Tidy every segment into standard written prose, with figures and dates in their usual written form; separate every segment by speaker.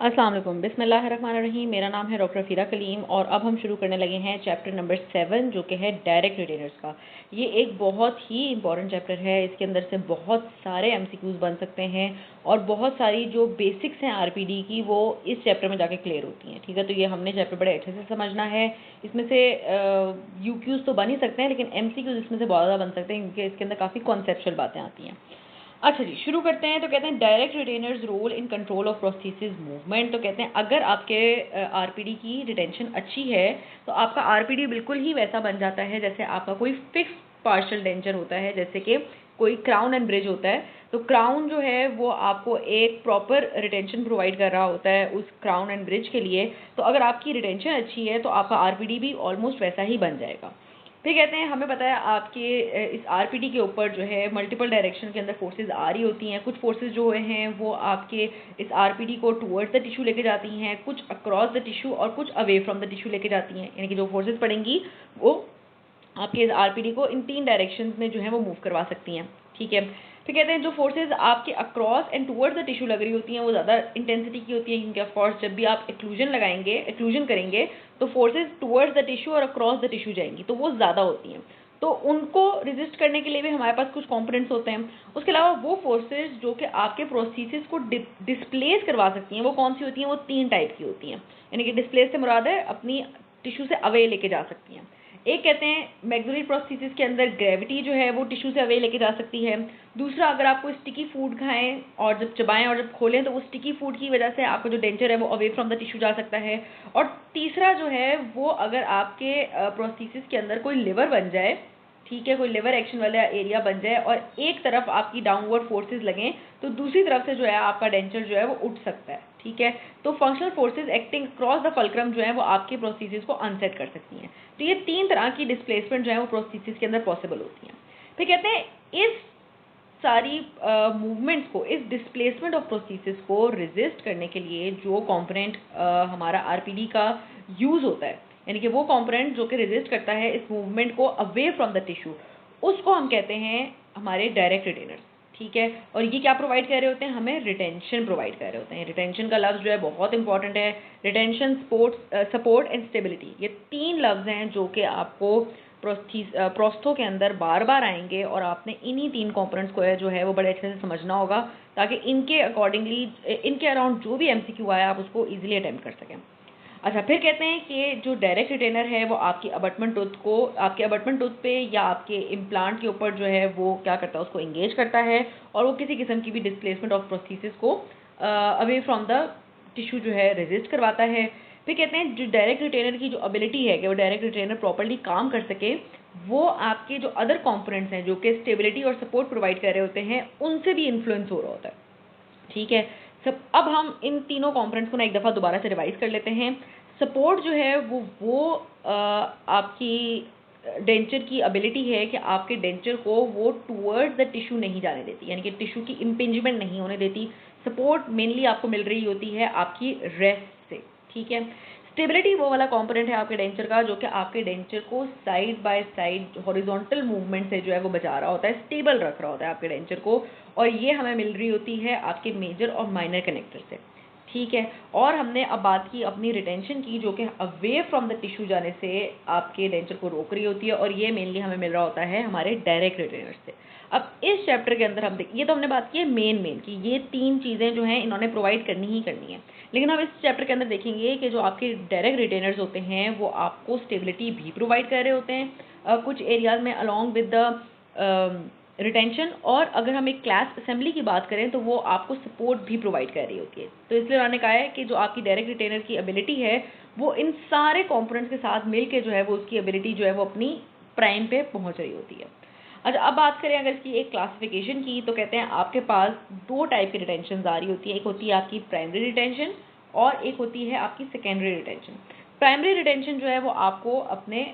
Speaker 1: अस्सलाम वालेकुम, बिस्मिल्लाहिर्रहमानिर्रहीम। मेरा नाम है डॉक्टर फ़ीरा कलीम और अब हम शुरू करने लगे हैं चैप्टर नंबर 7 जो कि है डायरेक्ट रिटेनर्स का। ये एक बहुत ही इंपॉर्टेंट चैप्टर है। इसके अंदर से बहुत सारे एमसीक्यूज़ बन सकते हैं और बहुत सारी जो बेसिक्स हैं आरपीडी की वो इस चैप्टर में जाके क्लियर होती हैं। ठीक है, तो ये हमने चैप्टर बड़े अच्छे से समझना है। इसमें से यूक्यूज़ तो बन ही सकते हैं लेकिन एमसीक्यूज़ इसमें से बहुत ज़्यादा बन सकते हैं क्योंकि इसके अंदर काफ़ी कॉन्सेप्चुअल बातें आती हैं। अच्छा जी, शुरू करते हैं। तो कहते हैं direct retainers role in control of prosthesis movement. तो कहते हैं अगर आपके आरपीडी की रिटेंशन अच्छी है तो आपका आरपीडी बिल्कुल ही वैसा बन जाता है जैसे आपका कोई फिक्स पार्शियल डेंचर होता है, जैसे कि कोई क्राउन एंड ब्रिज होता है। तो क्राउन जो है वो आपको एक प्रॉपर रिटेंशन प्रोवाइड कर रहा होता है उस क्राउन एंड ब्रिज के लिए। तो अगर आपकी रिटेंशन अच्छी है तो आपका आरपीडी भी ऑलमोस्ट वैसा ही बन जाएगा। फिर कहते हैं हमें पता है आपके इस आरपीडी के ऊपर जो है मल्टीपल डायरेक्शन के अंदर फोर्सेस आ रही होती हैं। कुछ फोर्सेस जो हैं वो आपके इस आरपीडी को टुवर्ड्स द टिश्यू लेके जाती हैं, कुछ अक्रॉस द टिश्यू और कुछ अवे फ्रॉम द टिश्यू लेके जाती हैं। यानी कि जो फोर्सेस पड़ेंगी वो आपके इस आरपीडी को इन 3 डायरेक्शंस में जो है वो मूव करवा सकती हैं। ठीक है, फिर कहते हैं जो फोर्सेज आपके across and towards the tissue लग रही होती हैं वो ज़्यादा इंटेंसिटी की होती है क्योंकि ऑफ कोर्स जब भी आप एक्लूजन करेंगे तो फोर्सेज टुवर्ड्स द टिश्यू और अक्रॉस द टिश्यू जाएंगी तो वो ज़्यादा होती हैं। तो उनको रेजिस्ट करने के लिए भी हमारे पास कुछ कंपोनेंट्स होते हैं। उसके अलावा वो फोर्सेज जो कि आपके प्रोस्थेसिस को डिस्प्लेस करवा सकती हैं वो कौन सी होती हैं? वो 3 टाइप की होती हैं। यानी कि डिस्प्लेस से मुराद है अपनी टिश्यू से अवे लेके जा सकती हैं। एक कहते हैं मैक्सिलरी प्रोस्थेसिस के अंदर ग्रेविटी जो है वो टिश्यू से अवे लेके जा सकती है। दूसरा, अगर आप कोई स्टिकी फूड खाएं और जब चबाएं और जब खोलें तो वो स्टिकी फूड की वजह से आपका जो डेंचर है वो अवे फ्रॉम द टिश्यू जा सकता है। और तीसरा जो है वो अगर आपके प्रोस्थेसिस के अंदर कोई लिवर बन जाए, ठीक है, कोई लिवर एक्शन वाला एरिया बन जाए और एक तरफ आपकी डाउनवर्ड फोर्सेस लगें तो दूसरी तरफ से जो है आपका डेंचर जो है वो उठ सकता है। ठीक है, तो functional forces acting cross the fulcrum जो है वो आपके प्रोस्थेसिस को अनसेट कर सकती हैं। तो ये 3 तरह की डिस्प्लेसमेंट जो है वो प्रोस्थेसिस के अंदर पॉसिबल होती हैं। फिर कहते हैं इस सारी मूवमेंट्स को, इस डिस्प्लेसमेंट ऑफ प्रोस्थेसिस को रेजिस्ट करने के लिए जो कंपोनेंट हमारा आरपीडी का यूज होता है, यानी कि वो कंपोनेंट जो कि रेजिस्ट करता है इस मूवमेंट को अवे फ्रॉम द टिश्यू, उसको हम कहते हैं हमारे डायरेक्ट रिटेनर्स। ठीक है, और ये क्या प्रोवाइड कर रहे होते हैं? हमें रिटेंशन प्रोवाइड कर रहे होते हैं। रिटेंशन का लफ्ज़ जो है बहुत इंपॉर्टेंट है। रिटेंशन, सपोर्ट एंड स्टेबिलिटी, ये 3 लफ्ज़ हैं जो कि आपको प्रोस्थो के अंदर बार बार आएंगे और आपने इन्हीं 3 कंपोनेंट्स को जो है वो बड़े अच्छे से समझना होगा ताकि इनके अकॉर्डिंगली इनके अराउंड जो भी एमसीक्यू आया आप उसको इजीली अटेम्प्ट कर सकें। अच्छा, फिर कहते हैं कि जो डायरेक्ट रिटेनर है वो आपकी अबटमेंट टूथ को, आपके अबटमेंट टूथ पे या आपके इम्प्लांट के ऊपर जो है वो क्या करता है? उसको एंगेज करता है और वो किसी किस्म की भी डिस्प्लेसमेंट ऑफ प्रोस्थेसिस को अवे फ्रॉम द टिश्यू जो है रेजिस्ट करवाता है। फिर कहते हैं जो डायरेक्ट रिटेनर की जो एबिलिटी है कि वो डायरेक्ट रिटेनर प्रॉपर्ली काम कर सके, वो आपके जो अदर कंपोनेंट्स हैं जो कि स्टेबिलिटी और सपोर्ट प्रोवाइड कर रहे होते हैं उनसे भी इन्फ्लुएंस हो रहा होता है। ठीक है, सब अब हम इन तीनों कंपोनेंट्स को ना एक दफ़ा दोबारा से रिवाइज कर लेते हैं। सपोर्ट जो है वो आपकी डेंचर की एबिलिटी है कि आपके डेंचर को वो टुवर्ड्स द टिश्यू नहीं जाने देती, यानी कि टिश्यू की इम्पिंजमेंट नहीं होने देती। सपोर्ट मेनली आपको मिल रही होती है आपकी रेस्ट से। ठीक है, स्टेबिलिटी वो वाला कंपोनेंट है आपके डेंचर का जो कि आपके डेंचर को side by side horizontal movement से जो है वो बचा रहा होता है, स्टेबल रख रहा होता है आपके डेंचर को, और ये हमें मिल रही होती है आपके मेजर और माइनर कनेक्टर से। ठीक है, और हमने अब बात की अपनी रिटेंशन की जो कि अवे फ्रॉम द टिश्यू जाने से आपके डेंचर को रोक रही होती है और ये मेनली हमें मिल रहा होता है हमारे डायरेक्ट रिटेनर से। अब इस चैप्टर के अंदर हम देख, ये तो हमने बात की है मेन कि ये 3 चीज़ें जो हैं इन्होंने प्रोवाइड करनी ही करनी है, लेकिन हम इस चैप्टर के अंदर देखेंगे कि जो आपके डायरेक्ट रिटेनर्स होते हैं वो आपको स्टेबिलिटी भी प्रोवाइड कर रहे होते हैं कुछ एरियाज में अलॉन्ग विद द रिटेंशन, और अगर हम एक क्लास असेंबली की बात करें तो वो आपको सपोर्ट भी प्रोवाइड कर रही होती है। तो इसलिए उन्होंने कहा है कि जो आपकी डायरेक्ट रिटेनर की एबिलिटी है वो इन सारे कंपोनेंट्स के साथ मिलके जो है वो उसकी एबिलिटी जो है वो अपनी प्राइम पे पहुंच रही होती है। अच्छा, अब बात करें अगर इसकी एक क्लासिफिकेशन की तो कहते हैं आपके पास 2 टाइप की रिटेंशन आ रही होती है। एक होती है आपकी प्राइमरी रिटेंशन और एक होती है आपकी सेकेंडरी रिटेंशन। प्राइमरी रिटेंशन जो है वो आपको अपने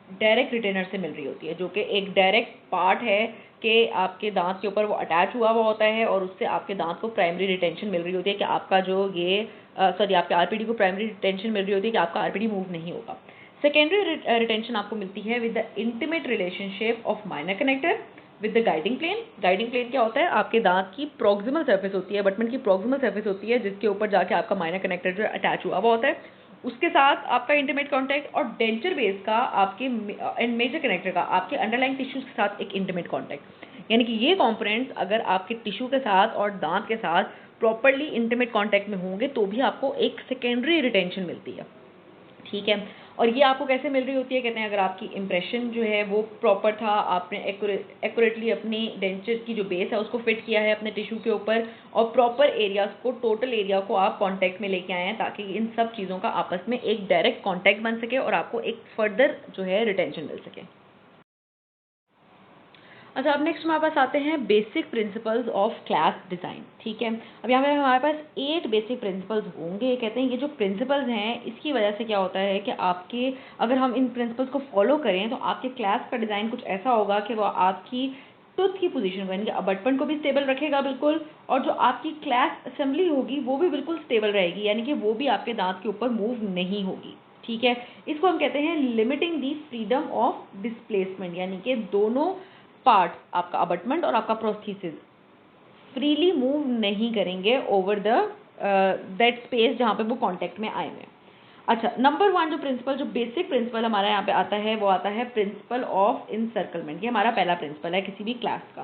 Speaker 1: डायरेक्ट रिटेनर से मिल रही होती है जो कि एक डायरेक्ट पार्ट है कि आपके दांत के ऊपर वो अटैच हुआ होता है और उससे आपके दांत को प्राइमरी रिटेंशन मिल रही होती है कि आपका जो ये आपके आरपीडी को प्राइमरी रिटेंशन मिल रही होती है कि आपका आरपीडी मूव नहीं होगा। सेकेंडरी रिटेंशन आपको मिलती है with the intimate relationship of minor connector with the guiding plane. Guiding plane क्या होता है? आपके दांत की प्रॉक्सिमल सर्फेस होती है, अबटमेंट की प्रॉक्सिमल सर्फेस होती है, जिसके ऊपर जाके आपका माइनर कनेक्टर जो अटैच हुआ हुआ होता है, उसके साथ आपका इंटीमेट कॉन्टैक्ट, और डेंचर बेस का आपके एंड मेजर कनेक्टर का आपके अंडरलाइंग टिश्यूज के साथ एक इंटीमेट कॉन्टैक्ट। यानी कि ये कॉम्पोनेंट्स अगर आपके टिश्यू के साथ और दांत के साथ प्रॉपरली इंटीमेट कॉन्टैक्ट में होंगे तो भी आपको एक सेकेंडरी रिटेंशन मिलती है, ठीक है। और ये आपको कैसे मिल रही होती है? कहते हैं अगर आपकी इम्प्रेशन जो है वो प्रॉपर था, आपने एक्यूरेटली अपनी डेंचर की जो बेस है उसको फिट किया है अपने टिश्यू के ऊपर, और प्रॉपर एरियाज को, टोटल एरिया को आप कांटेक्ट में लेके आए हैं, ताकि इन सब चीज़ों का आपस में एक डायरेक्ट कांटेक्ट बन सके और आपको एक फर्दर जो है रिटेंशन मिल सके। अच्छा, अब नेक्स्ट हमारे पास आते हैं basic principles of class design, ठीक है। अब यहाँ पे हमारे पास 8 बेसिक प्रिंसिपल्स होंगे। कहते हैं ये जो प्रिंसिपल्स हैं इसकी वजह से क्या होता है कि आपके, अगर हम इन प्रिंसिपल्स को फॉलो करें तो आपके क्लास का डिज़ाइन कुछ ऐसा होगा कि वो आपकी टूथ की पोजीशन को, यानी कि अबटमेंट को भी स्टेबल रखेगा बिल्कुल, और जो आपकी क्लास असेंबली होगी वो भी बिल्कुल स्टेबल रहेगी, यानी कि वो भी आपके दांत के ऊपर मूव नहीं होगी, ठीक है। इसको हम कहते हैं limiting the freedom of displacement, यानी कि दोनों पार्ट, आपका अबटमेंट और आपका प्रोस्थेसिस, फ्रीली मूव नहीं करेंगे ओवर द दैट स्पेस जहाँ पे वो कांटेक्ट में आए हुए हैं। अच्छा, नंबर 1 जो प्रिंसिपल, जो बेसिक प्रिंसिपल हमारा यहाँ पे आता है वो आता है प्रिंसिपल ऑफ इंसर्कलमेंट। ये हमारा पहला प्रिंसिपल है किसी भी क्लास का।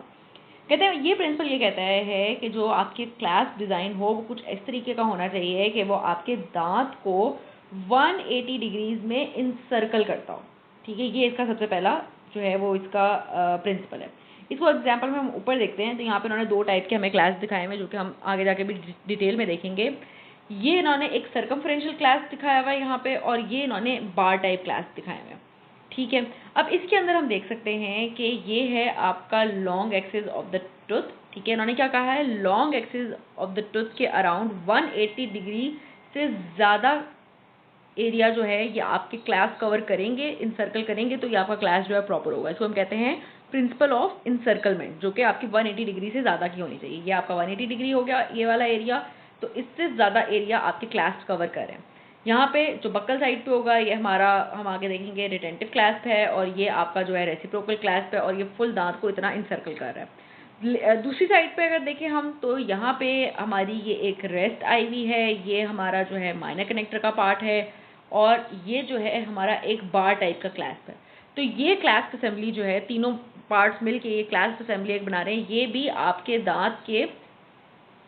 Speaker 1: कहते हैं ये प्रिंसिपल ये कहता है कि जो आपकी क्लास डिज़ाइन हो वो कुछ इस तरीके का होना चाहिए कि वो आपके दांत को 180 डिग्रीज में इंसर्कल करता हो, ठीक है। ये इसका सबसे पहला जो है वो इसका प्रिंसिपल है। इसको एग्जाम्पल में हम ऊपर देखते हैं तो यहाँ पे इन्होंने 2 टाइप के हमें क्लास दिखाए हुए, जो कि हम आगे जाके भी डिटेल में देखेंगे। ये इन्होंने एक सर्कमफ्रेंशियल क्लास दिखाया हुआ है यहाँ पे, और ये इन्होंने बार टाइप क्लास दिखाए हुए हैं, ठीक है। अब इसके अंदर हम देख सकते हैं कि ये है आपका long axis of the tooth, ठीक है। इन्होंने क्या कहा है? Long axis of the tooth के अराउंड 180 डिग्री से ज़्यादा एरिया जो है ये आपके क्लास कवर करेंगे, इंसर्कल करेंगे, तो ये आपका क्लास जो है प्रॉपर होगा। इसको हम कहते हैं प्रिंसिपल ऑफ इंसर्कलमेंट, जो कि आपकी 180 डिग्री से ज़्यादा की होनी चाहिए। ये आपका 180 डिग्री हो गया ये वाला एरिया, तो इससे ज़्यादा एरिया आपके क्लास कवर कर रहे हैं। यहाँ पे जो बक्कल साइड पे होगा ये हमारा, हम आगे देखेंगे, रिटेंटिव क्लास्प है, और ये आपका जो है रेसिप्रोकल क्लास्प है, और ये फुल दांत को इतना इंसर्कल कर रहा है। दूसरी साइड पे अगर देखें हम तो यहाँ पे हमारी ये एक रेस्ट आई हुई है, ये हमारा जो है माइनर कनेक्टर का पार्ट है, और ये जो है हमारा एक बार टाइप का क्लास्प है। तो ये क्लास्प असेंबली जो है, तीनों पार्ट्स मिलके ये क्लास्प असेंबली एक बना रहे हैं। ये भी आपके दांत के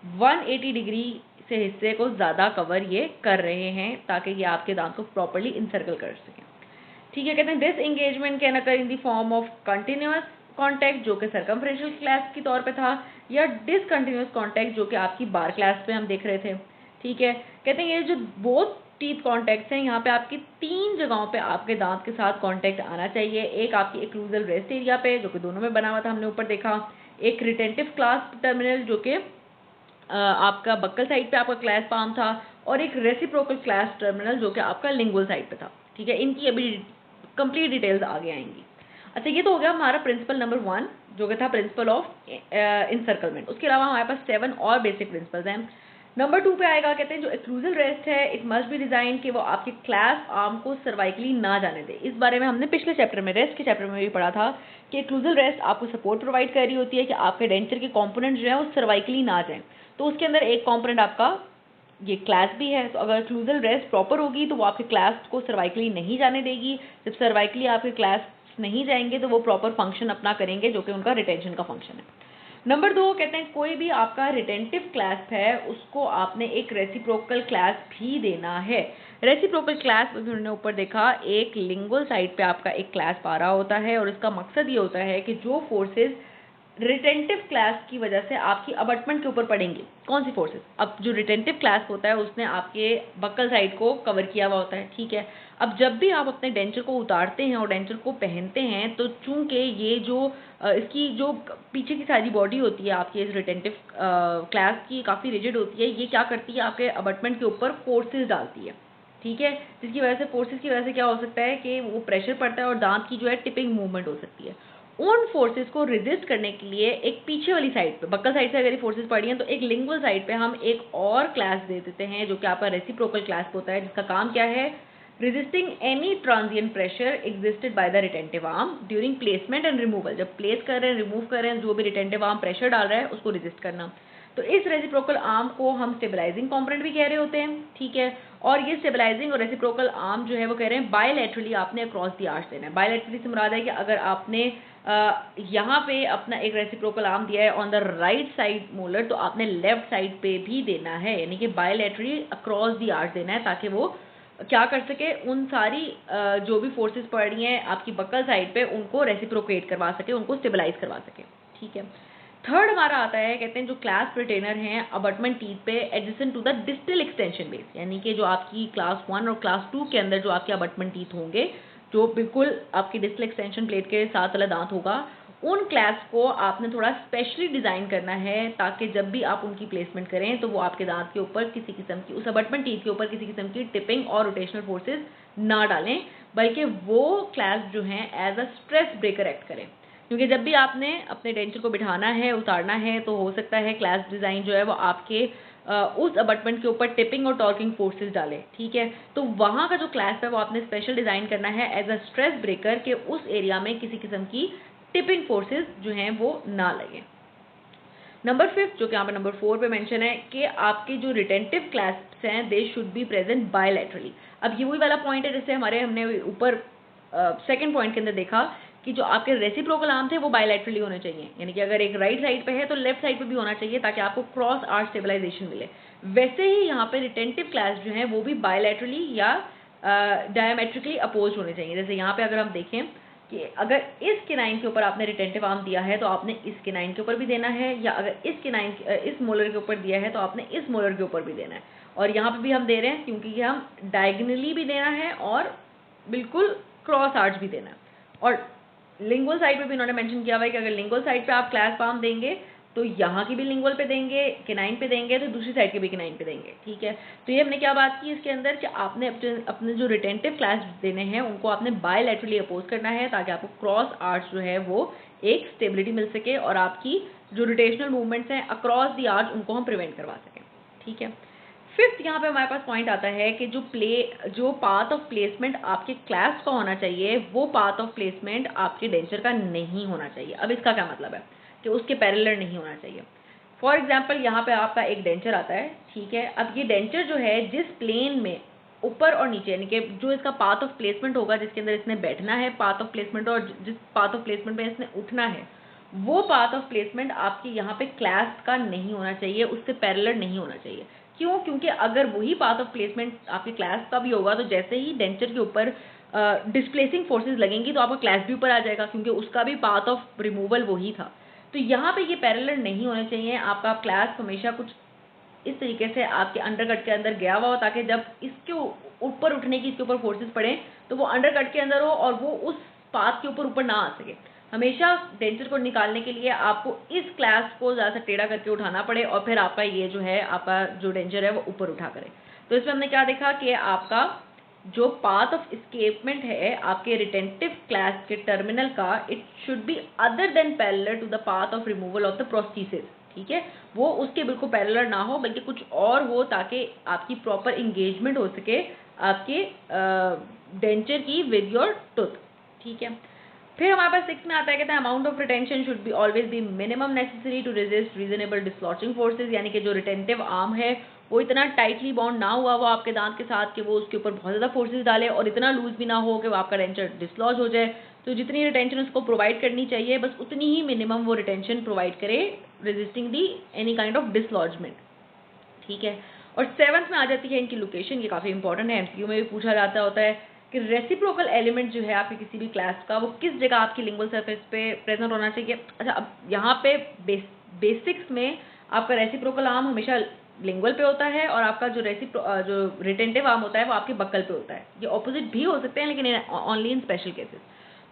Speaker 1: 180 डिग्री से हिस्से को ज़्यादा कवर ये कर रहे हैं, ताकि ये आपके दांत को प्रॉपरली इंसर्कल कर सकें, ठीक है। कहते हैं this engagement can occur in the form of continuous contact, जो कि सर्कमफ्रेंशियल क्लास के तौर पे था, या डिसकंटिन्यूअस कॉन्टैक्ट, जो कि आपकी बार क्लास पे हम देख रहे थे, ठीक है। कहते हैं ये जो बोथ टीथ कॉन्टैक्ट्स हैं, यहाँ पे आपकी 3 जगहों पे आपके दांत के साथ कॉन्टैक्ट आना चाहिए। एक आपकी एक्लूजल रेस्ट एरिया पे, जो कि दोनों में बना हुआ था, हमने ऊपर देखा। एक रिटेंटिव क्लास्प टर्मिनल, जो कि आपका बक्कल साइड पे आपका क्लास पाम था, और एक रेसिप्रोकल क्लास टर्मिनल, जो कि आपका लिंगुअल साइड पे था, ठीक है। इनकी अभी कंप्लीट डिटेल्स आगे आएंगी। अच्छा, ये तो हो गया हमारा प्रिंसिपल नंबर 1, जो कि था प्रिंसिपल ऑफ इंसर्कलमेंट। उसके अलावा हमारे पास 7 और बेसिक प्रिंसिपल्स हैं। नंबर 2 पे आएगा, कहते हैं जो एक्लूजल रेस्ट है, इट मस्ट बी डिजाइन कि वो आपके क्लास आर्म को सर्वाइकली ना जाने दे। इस बारे में हमने पिछले चैप्टर में, रेस्ट के चैप्टर में भी पढ़ा था कि एक्लूजल रेस्ट आपको सपोर्ट प्रोवाइड कर रही होती है कि आपके डेंचर के कॉम्पोनेंट जो है वो सर्वाइकली ना जाएं। तो उसके अंदर एक कॉम्पोनेंट आपका ये क्लास भी है। तो अगर एक्लूजल रेस्ट प्रॉपर होगी तो वो आपके क्लास को सर्वाइकली नहीं जाने देगी। जब सर्वाइकली आपके क्लास नहीं जाएंगे तो वो प्रॉपर फंक्शन अपना करेंगे, जो कि उनका रिटेंशन का फंक्शन है। नंबर 2 कहते हैं कोई भी आपका रिटेंटिव क्लास्प है उसको आपने एक रेसिप्रोकल क्लास्प भी देना है। रेसिप्रोकल क्लास्प हमने ऊपर देखा, एक लिंगुअल साइड पे आपका एक क्लास्प आ रहा होता है, और इसका मकसद ये होता है कि जो फोर्सेस रिटेंटिव क्लास की वजह से आपकी अबटमेंट के ऊपर पड़ेंगे, कौन सी फोर्सेस? अब जो रिटेंटिव क्लास होता है उसने आपके बक्कल साइड को कवर किया हुआ होता है, ठीक है। अब जब भी आप अपने डेंचर को उतारते हैं और डेंचर को पहनते हैं, तो चूंकि ये जो इसकी जो पीछे की सारी बॉडी होती है आपकी इस रिटेंटिव क्लास की काफ़ी रिजिड होती है, ये क्या करती है आपके अबटमेंट के ऊपर फोर्सेस डालती है, ठीक है। जिसकी वजह से, फोर्सेस की वजह से क्या हो सकता है कि वो प्रेशर पड़ता है और दांत की जो है टिपिंग मूवमेंट हो सकती है। उन फोर्सेस को रेजिस्ट करने के लिए एक पीछे वाली साइड पे, बक्कल साइड से अगर ये फोर्सेस पड़ी हैं तो एक लिंगुअल साइड पे हम एक और क्लास दे देते हैं, जो कि आपका रेसिप्रोकल क्लास होता है, जिसका काम क्या है? resisting any transient pressure existed by the retentive arm during placement and removal। जब प्लेस कर रहे हैं, रिमूव कर रहे हैं, जो भी रिटेंटिव आर्म प्रेशर डाल रहा है उसको रेजिस्ट करना। तो इस रेसिप्रोकल आर्म को हम स्टेबलाइजिंग कंपोनेंट भी कह रहे होते हैं, ठीक है। और ये स्टेबलाइजिंग और रेसिप्रोकल आर्म जो है वो कह रहे हैं बायलैटरली आपने अक्रॉस द आर्च देना है। बायलैटरली से मुराद है कि अगर आपने यहाँ पे अपना एक रेसिप्रोकल आर्म दिया है on the right side molar, तो आपने लेफ्ट साइड पे भी देना है, यानी कि बायलैटरली अक्रॉस द आर्च देना है, ताकि वो क्या कर सके, उन सारी जो भी फोर्सेस पड़ रही हैं आपकी बक्कल साइड पे उनको रेसिप्रोकेट करवा सके, उनको स्टेबलाइज करवा सके, ठीक है। थर्ड हमारा आता है, कहते हैं जो क्लास रिटेनर हैं अबटमेंट टीथ पे adjacent to the distal extension base, यानी कि जो आपकी क्लास 1 और क्लास 2 के अंदर जो आपके अबटमेंट टीथ होंगे, जो बिल्कुल आपकी डिस्टल एक्सटेंशन प्लेट के साथ वाला दांत होगा, उन क्लैप्स को आपने थोड़ा स्पेशली डिज़ाइन करना है, ताकि जब भी आप उनकी प्लेसमेंट करें तो वो आपके दांत के ऊपर किसी किस्म की, उस अबटमेंट टीथ के ऊपर किसी किस्म की टिपिंग और रोटेशनल फोर्सेस ना डालें, बल्कि वो क्लैप्स जो हैं as a stress breaker act करें। क्योंकि जब भी आपने अपने डेंचर को बिठाना है, उतारना है, तो हो सकता है क्लैप्स डिज़ाइन जो है वो आपके उस अबटमेंट के ऊपर टिपिंग और टॉर्किंग फोर्सेस डाले, ठीक है। तो वहाँ का जो क्लैप है वो आपने स्पेशल डिज़ाइन करना है एज अ स्ट्रेस ब्रेकर, के उस एरिया में किसी किस्म की टिपिंग फोर्सेस जो हैं वो ना लगे। नंबर 5 जो कि यहाँ पर नंबर 4 पे मेंशन है कि आपके जो रिटेंटिव क्लैस्प्स हैं they should be present bilaterally. अब ये वही वाला पॉइंट है जैसे हमने ऊपर सेकंड पॉइंट के अंदर देखा कि जो आपके रेसिप्रोकल आर्म थे वो बायलैटरली होने चाहिए, यानी कि अगर एक राइट साइड पे है तो लेफ्ट साइड पे भी होना चाहिए, ताकि आपको क्रॉस आर्च स्टेबलाइजेशन मिले। वैसे ही यहाँ पे रिटेंटिव क्लैस्प जो हैं वो भी बायलैटरली या डायमेट्रिकली अपोज होने चाहिए। जैसे यहाँ पे अगर हम देखें कि अगर इस किनाइन के ऊपर आपने रिटेंटिव आर्म दिया है तो आपने इस किनाइन के ऊपर भी देना है, या अगर इस मोलर के ऊपर दिया है तो आपने इस मोलर के ऊपर भी देना है। और यहाँ पे भी हम दे रहे हैं क्योंकि हम डायगनली भी देना है और बिल्कुल क्रॉस आर्च भी देना है। और लिंगुअल साइड पे भी उन्होंने मेंशन किया हुआ है कि अगर लिंगुअल साइड पे आप क्लैस्प आर्म देंगे तो यहाँ की भी लिंगुअल पे देंगे, किनाइन पे देंगे, तो दूसरी साइड के भी किनाइन पे देंगे, ठीक है। तो ये हमने क्या बात की इसके अंदर कि आपने अपने जो रिटेंटिव क्लैस्प देने हैं उनको आपने बायलैटरली अपोज करना है, ताकि आपको क्रॉस आर्च जो है वो एक स्टेबिलिटी मिल सके और आपकी जो रोटेशनल मूवमेंट्स हैं अक्रॉस द आर्च उनको हम प्रिवेंट करवा सकें, ठीक है। 5th यहाँ पे हमारे पास पॉइंट आता है कि जो पाथ ऑफ प्लेसमेंट आपके क्लैस्प का होना चाहिए वो पाथ ऑफ प्लेसमेंट आपके डेंचर का नहीं होना चाहिए। अब इसका क्या मतलब है कि उसके पैरेलल नहीं होना चाहिए। फॉर एग्जाम्पल यहाँ पे आपका एक डेंचर आता है, ठीक है। अब ये डेंचर जो है जिस प्लेन में ऊपर और नीचे, यानी कि जो इसका पाथ ऑफ प्लेसमेंट होगा जिसके अंदर इसने बैठना है पाथ ऑफ प्लेसमेंट, और जिस पाथ ऑफ प्लेसमेंट में इसने उठना है वो पाथ ऑफ प्लेसमेंट आपके यहाँ पे क्लैस्प का नहीं होना चाहिए, उससे पैरेलल नहीं होना चाहिए। क्यों? क्योंकि अगर वही पाथ ऑफ प्लेसमेंट आपके क्लैस्प का भी होगा तो जैसे ही डेंचर के ऊपर डिस्प्लेसिंग फोर्सेस लगेंगी तो आपका क्लैस्प भी ऊपर आ जाएगा, क्योंकि उसका भी पाथ ऑफ रिमूवल वही था। तो यहाँ पे ये पैरेलल नहीं होने चाहिए। आपका क्लैस्प हमेशा कुछ इस तरीके से आपके अंडरकट के अंदर गया हुआ हो, ताकि जब इसके ऊपर उठने की इसके ऊपर फोर्सेस पड़े तो वो अंडरकट के अंदर हो और वो उस पाथ के ऊपर ना आ सके। हमेशा डेंचर को निकालने के लिए आपको इस क्लैस्प को ज़्यादा टेढ़ा करके उठाना पड़े और फिर आपका ये जो है आपका जो डेंचर है वो ऊपर उठा करे। तो इसमें हमने क्या देखा कि आपका जो पाथ ऑफ एस्केपमेंट है आपके रिटेंटिव क्लैस्प के टर्मिनल का, it should be other than parallel to the path of removal of the prosthesis, ठीक है। वो उसके बिल्कुल पैरेलल ना हो बल्कि कुछ और हो, ताकि आपकी प्रॉपर इंगेजमेंट हो सके आपके डेंचर की विद योर टूथ, ठीक है। फिर हमारे पास 6 में आता है, कहते हैं amount of retention should be always be minimum necessary to resist reasonable dislodging forces, यानी कि जो रिटेंटिव आर्म है वो इतना टाइटली बॉन्ड ना हुआ वो आपके दांत के साथ कि वो उसके ऊपर बहुत ज़्यादा फोर्सेज डाले, और इतना लूज भी ना हो कि वो आपका डेंचर डिसलॉज हो जाए। तो जितनी रिटेंशन उसको प्रोवाइड करनी चाहिए बस उतनी ही मिनिमम वो रिटेंशन प्रोवाइड करे, resisting the any kind of dislodgement, ठीक है। और 7th में आ जाती है इनकी लोकेशन। ये काफ़ी इंपॉर्टेंट है, एमसीक्यू में भी पूछा जाता होता है कि रेसिप्रोकल एलिमेंट जो है आपके किसी भी क्लास का वो किस जगह आपकी लिंगुअल सरफेस पे प्रेजेंट होना चाहिए। अच्छा, अब यहाँ पे बेसिक्स में आपका रेसिप्रोकल आर्म हमेशा लिंगुअल पे होता है और आपका जो रिटेंटिव आर्म होता है वो आपके बक्कल पे होता है। ये ऑपोजिट भी हो सकते हैं लेकिन ओनली इन स्पेशल केसेस।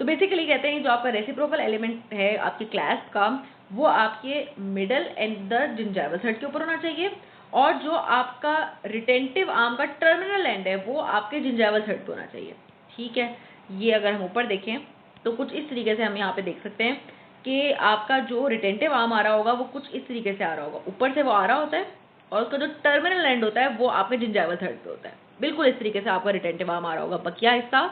Speaker 1: तो बेसिकली कहते हैं जो आपका रेसिप्रोकल एलिमेंट है आपके क्लास का वो आपके middle and the gingival third के ऊपर होना चाहिए, और जो आपका रिटेंटिव आर्म का टर्मिनल एंड है वो आपके जिंजाइवल थर्ड पे होना चाहिए, ठीक है। ये अगर हम ऊपर देखें तो कुछ इस तरीके से हम यहाँ पे देख सकते हैं कि आपका जो रिटेंटिव आर्म आ रहा होगा वो कुछ इस तरीके से आ रहा होगा, ऊपर से वो आ रहा होता है, और उसका जो टर्मिनल एंड होता है वो आपके जिंजाइवल थर्ड पे होता है। बिल्कुल इस तरीके से आपका रिटेंटिव आर्म आ रहा होगा, बकिया हिस्सा,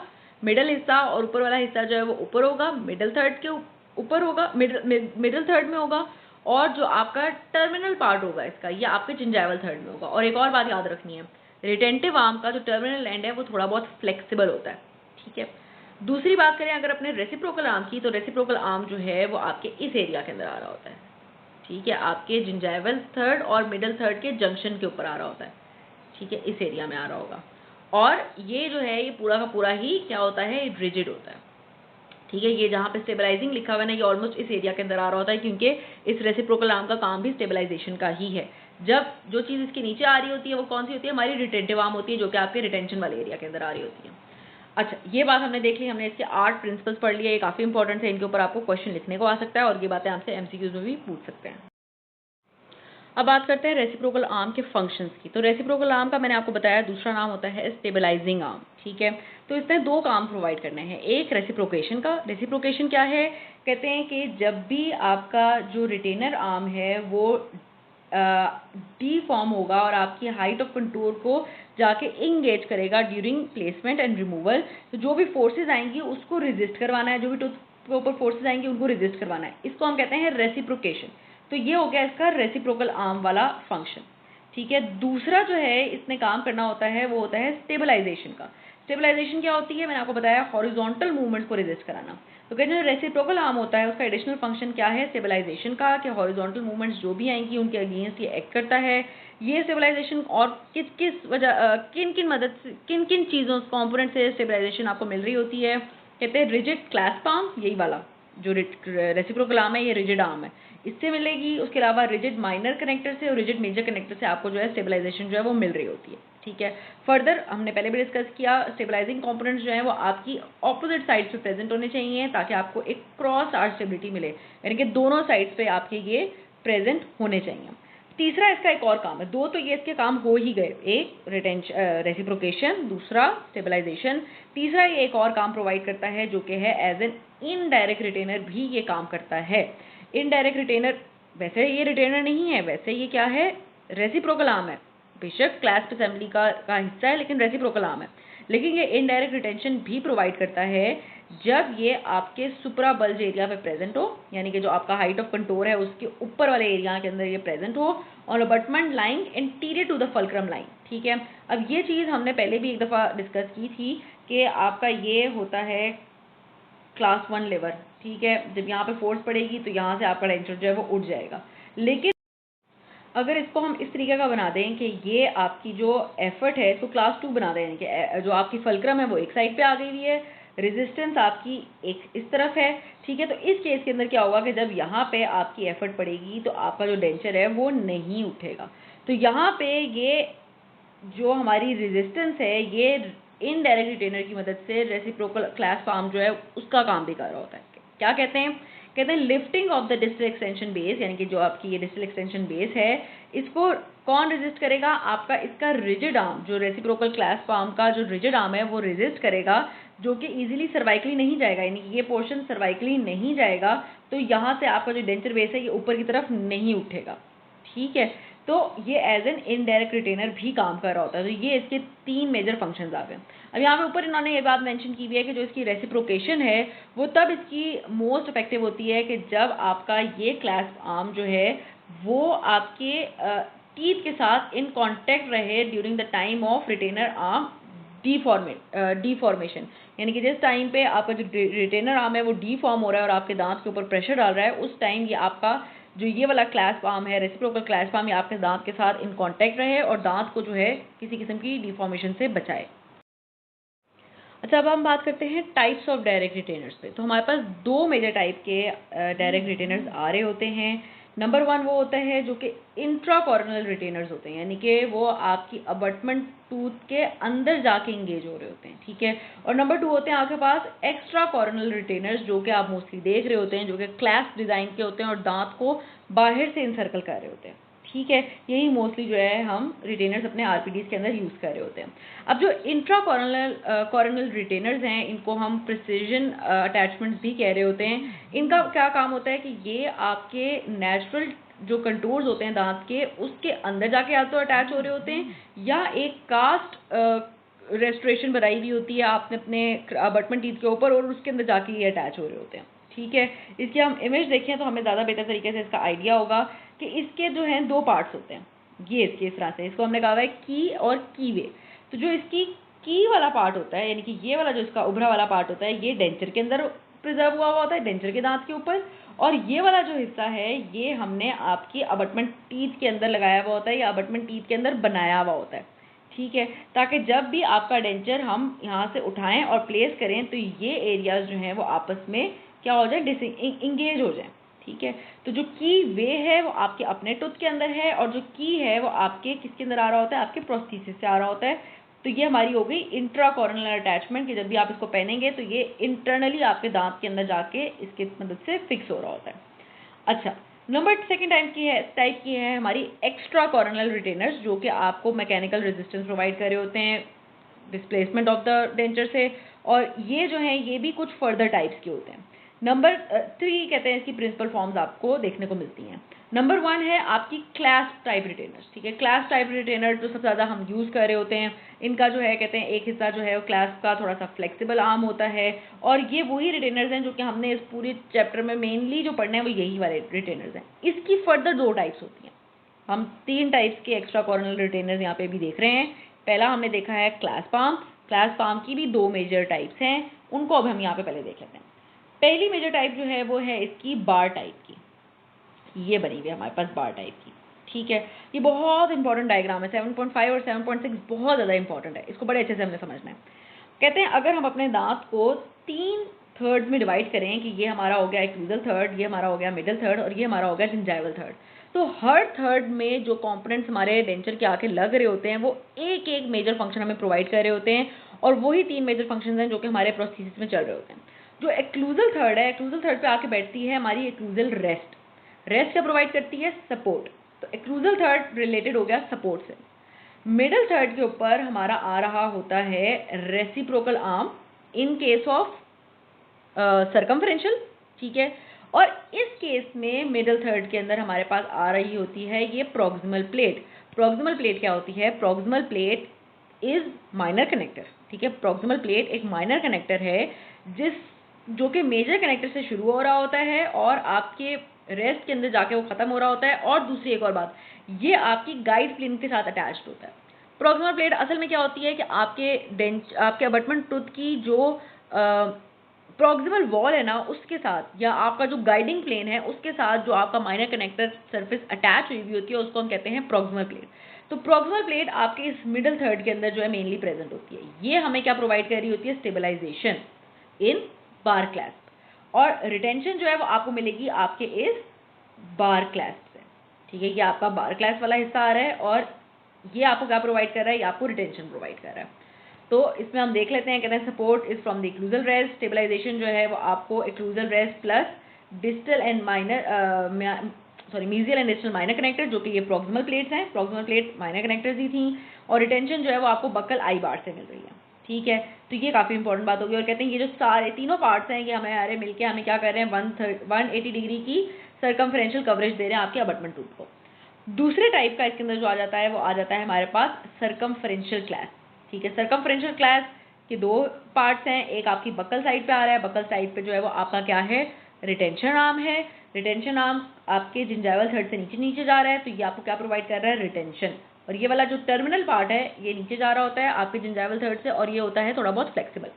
Speaker 1: मिडल हिस्सा और ऊपर वाला हिस्सा जो है वो ऊपर होगा, मिडल थर्ड के ऊपर होगा, मिडल थर्ड में होगा, और जो आपका टर्मिनल पार्ट होगा इसका ये आपके जिंजाइवल थर्ड में होगा। और एक और बात याद रखनी है, रिटेंटिव आर्म का जो टर्मिनल एंड है वो थोड़ा बहुत फ्लेक्सिबल होता है, ठीक है। दूसरी बात करें अगर अपने रेसिप्रोकल आर्म की, तो रेसिप्रोकल आर्म जो है वो आपके इस एरिया के अंदर आ रहा होता है, ठीक है, आपके जिंजाइवल थर्ड और मिडल थर्ड के जंक्शन के ऊपर आ रहा होता है, ठीक है, इस एरिया में आ रहा होगा। और ये जो है ये पूरा का पूरा ही क्या होता है, रिजिड होता है, ठीक है। ये जहाँ पे स्टेबलाइजिंग लिखा हुआ है ना, ये ऑलमोस्ट इस एरिया के अंदर आ रहा होता है, क्योंकि इस रेसिप्रोकल आर्म का काम भी स्टेबलाइजेशन का ही है। जब जो चीज़ इसके नीचे आ रही होती है वो कौन सी होती है, हमारी रिटेंटिव आर्म होती है, जो कि आपके रिटेंशन वाले एरिया के अंदर आ रही होती है। अच्छा, ये बात हमने देख ली, हमने इसके 8 प्रिंसिपल्स पढ़ लिए, ये काफ़ी इंपॉर्टेंट है, इनके ऊपर आपको क्वेश्चन लिखने को आ सकता है और ये बातें आपसे एमसीक्यूज में भी पूछ सकते हैं। अब बात करते हैं रेसिप्रोकल आर्म के फंक्शंस की। तो रेसिप्रोकल आर्म का मैंने आपको बताया दूसरा नाम होता है स्टेबलाइजिंग आर्म, ठीक है। तो इसने दो काम प्रोवाइड करने हैं, एक रेसिप्रोकेशन का। रेसिप्रोकेशन क्या है, कहते हैं कि जब भी आपका जो रिटेनर आर्म है वो डी फॉर्म होगा और आपकी हाइट ऑफ कंटूर को जाके इंगेज करेगा ड्यूरिंग प्लेसमेंट एंड रिमूवल, तो जो भी फोर्सेज आएंगी उसको रेजिस्ट करवाना है, जो भी टूथ के ऊपर फोर्सेज आएंगी उनको रेजिस्ट करवाना है, इसको हम कहते हैं रेसिप्रोकेशन। तो ये हो गया इसका रेसिप्रोकल आर्म वाला फंक्शन, ठीक है। दूसरा जो है इसने काम करना होता है वो होता है स्टेबलाइजेशन का। स्टेबलाइजेशन क्या होती है, मैंने आपको बताया हॉरिजॉन्टल मूवमेंट को रेजिस्ट कराना। तो कहते हैं रेसिप्रोकल आर्म होता है उसका एडिशनल फंक्शन क्या है, स्टेबलाइजेशन का, कि हॉरिजॉन्टल मूवमेंट्स जो भी आएंगी उनके अगेंस्ट ये एक्ट करता है। ये स्टेबलाइजेशन और किस किस वजह किन किन मदद से किन किन चीज़ों कंपोनेंट से स्टेबलाइजेशन आपको मिल रही होती है, कहते हैं रिजिड क्लैस्प आर्म, यही वाला जो रेसिप्रोकल आर्म है ये रिजिड आर्म है, इससे मिलेगी। उसके अलावा रिजिड माइनर कनेक्टर से और रिजिड मेजर कनेक्टर से आपको जो है स्टेबलाइजेशन जो है वो मिल रही होती है, ठीक है। फर्दर हमने पहले भी डिस्कस किया, स्टेबलाइजिंग कंपोनेंट्स जो है वो आपकी ऑपोजिट साइड पे प्रेजेंट होने चाहिए ताकि आपको एक क्रॉस आर्च स्टेबिलिटी मिले, यानी कि दोनों साइड्स पे आपके ये प्रेजेंट होने चाहिए। तीसरा इसका एक और काम है, दो तो ये इसके काम हो ही गए, एक रेसिप्रोकेशन, दूसरा स्टेबलाइजेशन। तीसरा ये एक और काम प्रोवाइड करता है जो कि है एज एन इनडायरेक्ट रिटेनर भी ये काम करता है। इनडायरेक्ट रिटेनर, वैसे ये रिटेनर नहीं है, वैसे ये क्या है, रेसिप्रोकल आर्म है, बेशक क्लैस्प असेंबली का हिस्सा है लेकिन रेसिप्रोकल आर्म है, लेकिन ये इनडायरेक्ट रिटेंशन भी प्रोवाइड करता है जब ये आपके सुपरा बल्ज एरिया पे प्रेजेंट हो, यानी कि जो आपका हाइट ऑफ कंटोर है उसके ऊपर वाले एरिया के अंदर ये प्रेजेंट हो, और abutment lying interior to the fulcrum line, ठीक है। अब ये चीज़ हमने पहले भी एक दफ़ा डिस्कस की थी कि आपका ये होता है क्लास 1 लेवर, ठीक है। जब यहाँ पे फोर्स पड़ेगी तो यहाँ से आपका टेंशन जो है वो उठ जाएगा, लेकिन अगर इसको हम इस तरीके का बना दें कि ये आपकी जो एफर्ट है इसको क्लास 2 बना दें, यानी कि जो आपकी फल्क्रम है वो एक साइड पे आ गई हुई है, रेजिस्टेंस आपकी एक इस तरफ है, ठीक है। तो इस केस के अंदर क्या होगा कि जब यहाँ पे आपकी एफर्ट पड़ेगी तो आपका जो डेंचर है वो नहीं उठेगा। तो यहाँ पे ये जो हमारी रेजिस्टेंस है ये इनडायरेक्ट रिटेनर की मदद से रेसिप्रोकल क्लैस्प आर्म जो है उसका काम भी कर रहा होता है। क्या कहते हैं, कहते हैं lifting of the distal extension base, यानी कि जो आपकी ये डिस्टल एक्सटेंशन बेस है इसको कौन रेजिस्ट करेगा, आपका इसका रिजिड आर्म, जो रेसिप्रोकल क्लैस्प आर्म का जो रिजिड आर्म है वो रेजिस्ट करेगा, जो कि इजीली सर्वाइकली नहीं जाएगा, यानी कि ये पोर्शन सर्वाइकली नहीं जाएगा, तो यहाँ से आपका जो डेंचर बेस है ये ऊपर की तरफ नहीं उठेगा, ठीक है। तो ये एज एन इनडायरेक्ट रिटेनर भी काम कर रहा होता है। तो ये इसके 3 मेजर फंक्शंस आ गए। अब यहाँ पे ऊपर इन्होंने ये बात मेंशन की हुई है कि जो इसकी रेसिप्रोकेशन है वो तब इसकी मोस्ट इफेक्टिव होती है कि जब आपका ये क्लैस्प आर्म जो है वो आपके टीथ के साथ इन कांटेक्ट रहे during the time of retainer arm deformation, यानी कि जिस टाइम पे आपका जो रिटेनर आर्म है वो डीफॉर्म हो रहा है और आपके दांत के ऊपर प्रेशर डाल रहा है, उस टाइम ये आपका जो ये वाला क्लैस्प आर्म है, रेसिप्रोकल क्लैस्प आर्म, ये आपके दांत के साथ इन कांटेक्ट रहे और दांत को जो है किसी किस्म की डिफॉर्मेशन से बचाए। अच्छा, अब हम बात करते हैं टाइप्स ऑफ डायरेक्ट रिटेनर्स पे। तो हमारे पास 2 मेजर टाइप के डायरेक्ट रिटेनर्स आ रहे होते हैं। नंबर 1 वो होता है जो कि इंट्राकॉर्नल रिटेनर्स होते हैं, यानी कि वो आपकी अबटमेंट टूथ के अंदर जाके इंगेज हो रहे होते हैं, ठीक है। और नंबर 2 होते हैं आपके पास एक्स्ट्रा कॉर्नल रिटेनर्स, जो कि आप मोस्टली देख रहे होते हैं, जो कि क्लैस्प डिजाइन के होते हैं और दांत को बाहर से इंसर्कल कर रहे होते हैं, ठीक है। यही मोस्टली जो है हम रिटेनर्स अपने आरपीडीज के अंदर यूज़ कर रहे होते हैं। अब जो इंट्रा कॉर्नल रिटेनर्स हैं इनको हम प्रिसीजन अटैचमेंट्स भी कह रहे होते हैं। इनका क्या काम होता है कि ये आपके नेचुरल जो कंटूर्स होते हैं दांत के उसके अंदर जाके या तो अटैच हो रहे होते हैं, या एक कास्ट रेस्टोरेशन बनाई हुई होती है आपने अपने अबटमेंट टीथ के ऊपर और उसके अंदर जाके ये अटैच हो रहे होते हैं। ठीक है, इसकी हम इमेज देखें तो हमें ज़्यादा बेहतर तरीके से इसका आइडिया होगा कि इसके जो हैं 2 पार्ट्स होते हैं। ये इसके इस तरह से, इसको हमने कहा है की और की वे। तो जो इसकी की वाला पार्ट होता है, यानी कि ये वाला जो इसका उभरा वाला पार्ट होता है, ये डेंचर के अंदर प्रिजर्व हुआ होता है, डेंचर के दांत के ऊपर। और ये वाला जो हिस्सा है ये हमने आपकी अबटमेंट टीथ के अंदर लगाया हुआ होता है, या अबटमेंट टीथ के अंदर बनाया हुआ होता है। ठीक है, ताकि जब भी आपका डेंचर हम यहाँ से उठाएं और प्लेस करें तो ये एरियाज जो हैं वो आपस में क्या हो जाए, इंगेज हो जाए। ठीक है, तो जो की वे है वो आपके अपने टूथ के अंदर है, और जो की है वो आपके किसके अंदर आ रहा होता है, आपके प्रोस्थेसिस से आ रहा होता है। तो ये हमारी हो गई इंट्राकॉर्नल अटैचमेंट, कि जब भी आप इसको पहनेंगे तो ये इंटरनली आपके दांत के अंदर जाके इसके मदद से फिक्स हो रहा होता है। अच्छा, नंबर सेकेंड टाइप की है हमारी एक्स्ट्रा कॉर्नल रिटेनर्स, जो कि आपको मैकेनिकल रेजिस्टेंस प्रोवाइड कर रहे होते हैं डिस्प्लेसमेंट ऑफ द डेंचर से, और ये जो हैं ये भी कुछ फर्दर टाइप्स के होते हैं। नंबर 3 कहते हैं इसकी प्रिंसिपल फॉर्म्स आपको देखने को मिलती हैं। नंबर 1 है आपकी क्लास टाइप रिटेनर्स। ठीक है, क्लास टाइप रिटेनर जो सबसे ज़्यादा हम यूज़ कर रहे होते हैं, इनका जो है कहते हैं एक हिस्सा जो है वो क्लास का थोड़ा सा फ्लेक्सिबल आर्म होता है, और ये वही रिटेनर्स हैं जो कि हमने इस पूरे चैप्टर में मेनली जो पढ़ना है वो यही वाले रिटेनर्स हैं। इसकी फर्दर 2 टाइप्स होती हैं। हम 3 टाइप्स के एक्स्ट्रा कॉर्नल रिटेनर्स यहाँ पे भी देख रहे हैं। पहला हमने देखा है क्लास पाम की भी 2 मेजर टाइप्स हैं, उनको अब हम यहाँ पे पहले देख लेते हैं। पहली मेजर टाइप जो है वो है इसकी बार टाइप की, ये बनी हुई है हमारे पास बार टाइप की। ठीक है, ये बहुत इंपॉर्टेंट डायग्राम है, 7.5 और 7.6 बहुत ज़्यादा इंपॉर्टेंट है, इसको बड़े अच्छे से हमने समझना है। कहते हैं अगर हम अपने दांत को 3 थर्ड्स में डिवाइड करें, कि ये हमारा हो गया एक्लूजल थर्ड, ये हमारा हो गया मिडिल थर्ड, और ये हमारा हो गया जिंजाइवल थर्ड, तो हर थर्ड में जो कंपोनेंट्स हमारे डेंचर के आके लग रहे होते हैं वो एक एक मेजर फंक्शन हमें प्रोवाइड कर रहे होते हैं, और वही 3 मेजर फंक्शंस हैं जो कि हमारे प्रोस्थेसिस में चल रहे होते हैं। जो एक्लूजल थर्ड है, एक्लूजल थर्ड पे आके बैठती है हमारी एक्लूजल रेस्ट। रेस्ट क्या प्रोवाइड करती है, सपोर्ट। तो एक्लूजल थर्ड रिलेटेड हो गया सपोर्ट से। मिडिल थर्ड के ऊपर हमारा आ रहा होता है reciprocal arm in case of circumferential. ठीक है, और इस केस में मिडिल थर्ड के अंदर हमारे पास आ रही होती है ये प्रॉक्सिमल प्लेट। प्रॉक्सिमल प्लेट क्या होती है, proximal plate is minor connector. ठीक है, प्रॉक्सिमल प्लेट एक माइनर कनेक्टर है जो कि मेजर कनेक्टर से शुरू हो रहा होता है और आपके रेस्ट के अंदर जाके वो खत्म हो रहा होता है। और दूसरी एक और बात, ये आपकी गाइड प्लेन के साथ अटैच्ड होता है। प्रॉक्सिमल प्लेट असल में क्या होती है कि आपके अबटमेंट टूथ की जो प्रॉक्सिमल वॉल है ना उसके साथ, या आपका जो गाइडिंग प्लेन है उसके साथ जो आपका माइनर कनेक्टर सरफेस अटैच हुई हुई होती है उसको हम कहते हैं प्रॉक्सिमल प्लेट। तो प्रॉक्सिमल प्लेट आपके इस मिडिल थर्ड के अंदर जो है मेनली प्रेजेंट होती है। ये हमें क्या प्रोवाइड कर रही होती है, स्टेबलाइजेशन इन बार क्लैस्प, और रिटेंशन जो है वो आपको मिलेगी आपके इस बार क्लैस्प से। ठीक है, ये आपका बार क्लैस्प वाला हिस्सा आ रहा है, और ये आपको क्या प्रोवाइड कर रहा है, ये आपको रिटेंशन प्रोवाइड कर रहा है। तो इसमें हम देख लेते हैं, कहते हैं support is from the occlusal rest. Stabilization जो है वो आपको occlusal rest plus distal and mesial and distal minor connector, जो कि ये प्रॉक्सिमल प्लेट्स हैं, प्रॉक्सिमल प्लेट माइनर कनेक्टर्स ही थी, और रिटेंशन जो है वो आपको बक्कल आई बार से मिल रही है। ठीक है, तो ये काफ़ी इंपॉर्टेंट बात होगी। और कहते हैं ये जो सारे तीनों पार्ट्स हैं ये हमारे मिलके हमें क्या कर रहे हैं, 180 डिग्री की सर्कमफ्रेंशियल कवरेज दे रहे हैं आपके अबटमेंट टूथ को। दूसरे टाइप का इसके अंदर जो आ जाता है वो आ जाता है हमारे पास सर्कमफ्रेंशियल क्लैस। ठीक है, सर्कमफ्रेंशियल क्लैस के 2 पार्ट्स हैं, एक आपकी बक्कल साइड पे आ रहा है, बक्कल साइड पे जो है वो आपका क्या है, रिटेंशन आर्म है। रिटेंशन आर्म आपके जिंजाइवल थर्ड से नीचे नीचे जा रहा है, तो ये आपको क्या प्रोवाइड कर रहा है, रिटेंशन। और ये वाला जो टर्मिनल पार्ट है ये नीचे जा रहा होता है आपके जिंजाइवल थर्ड से, और ये होता है थोड़ा बहुत फ्लेक्सिबल।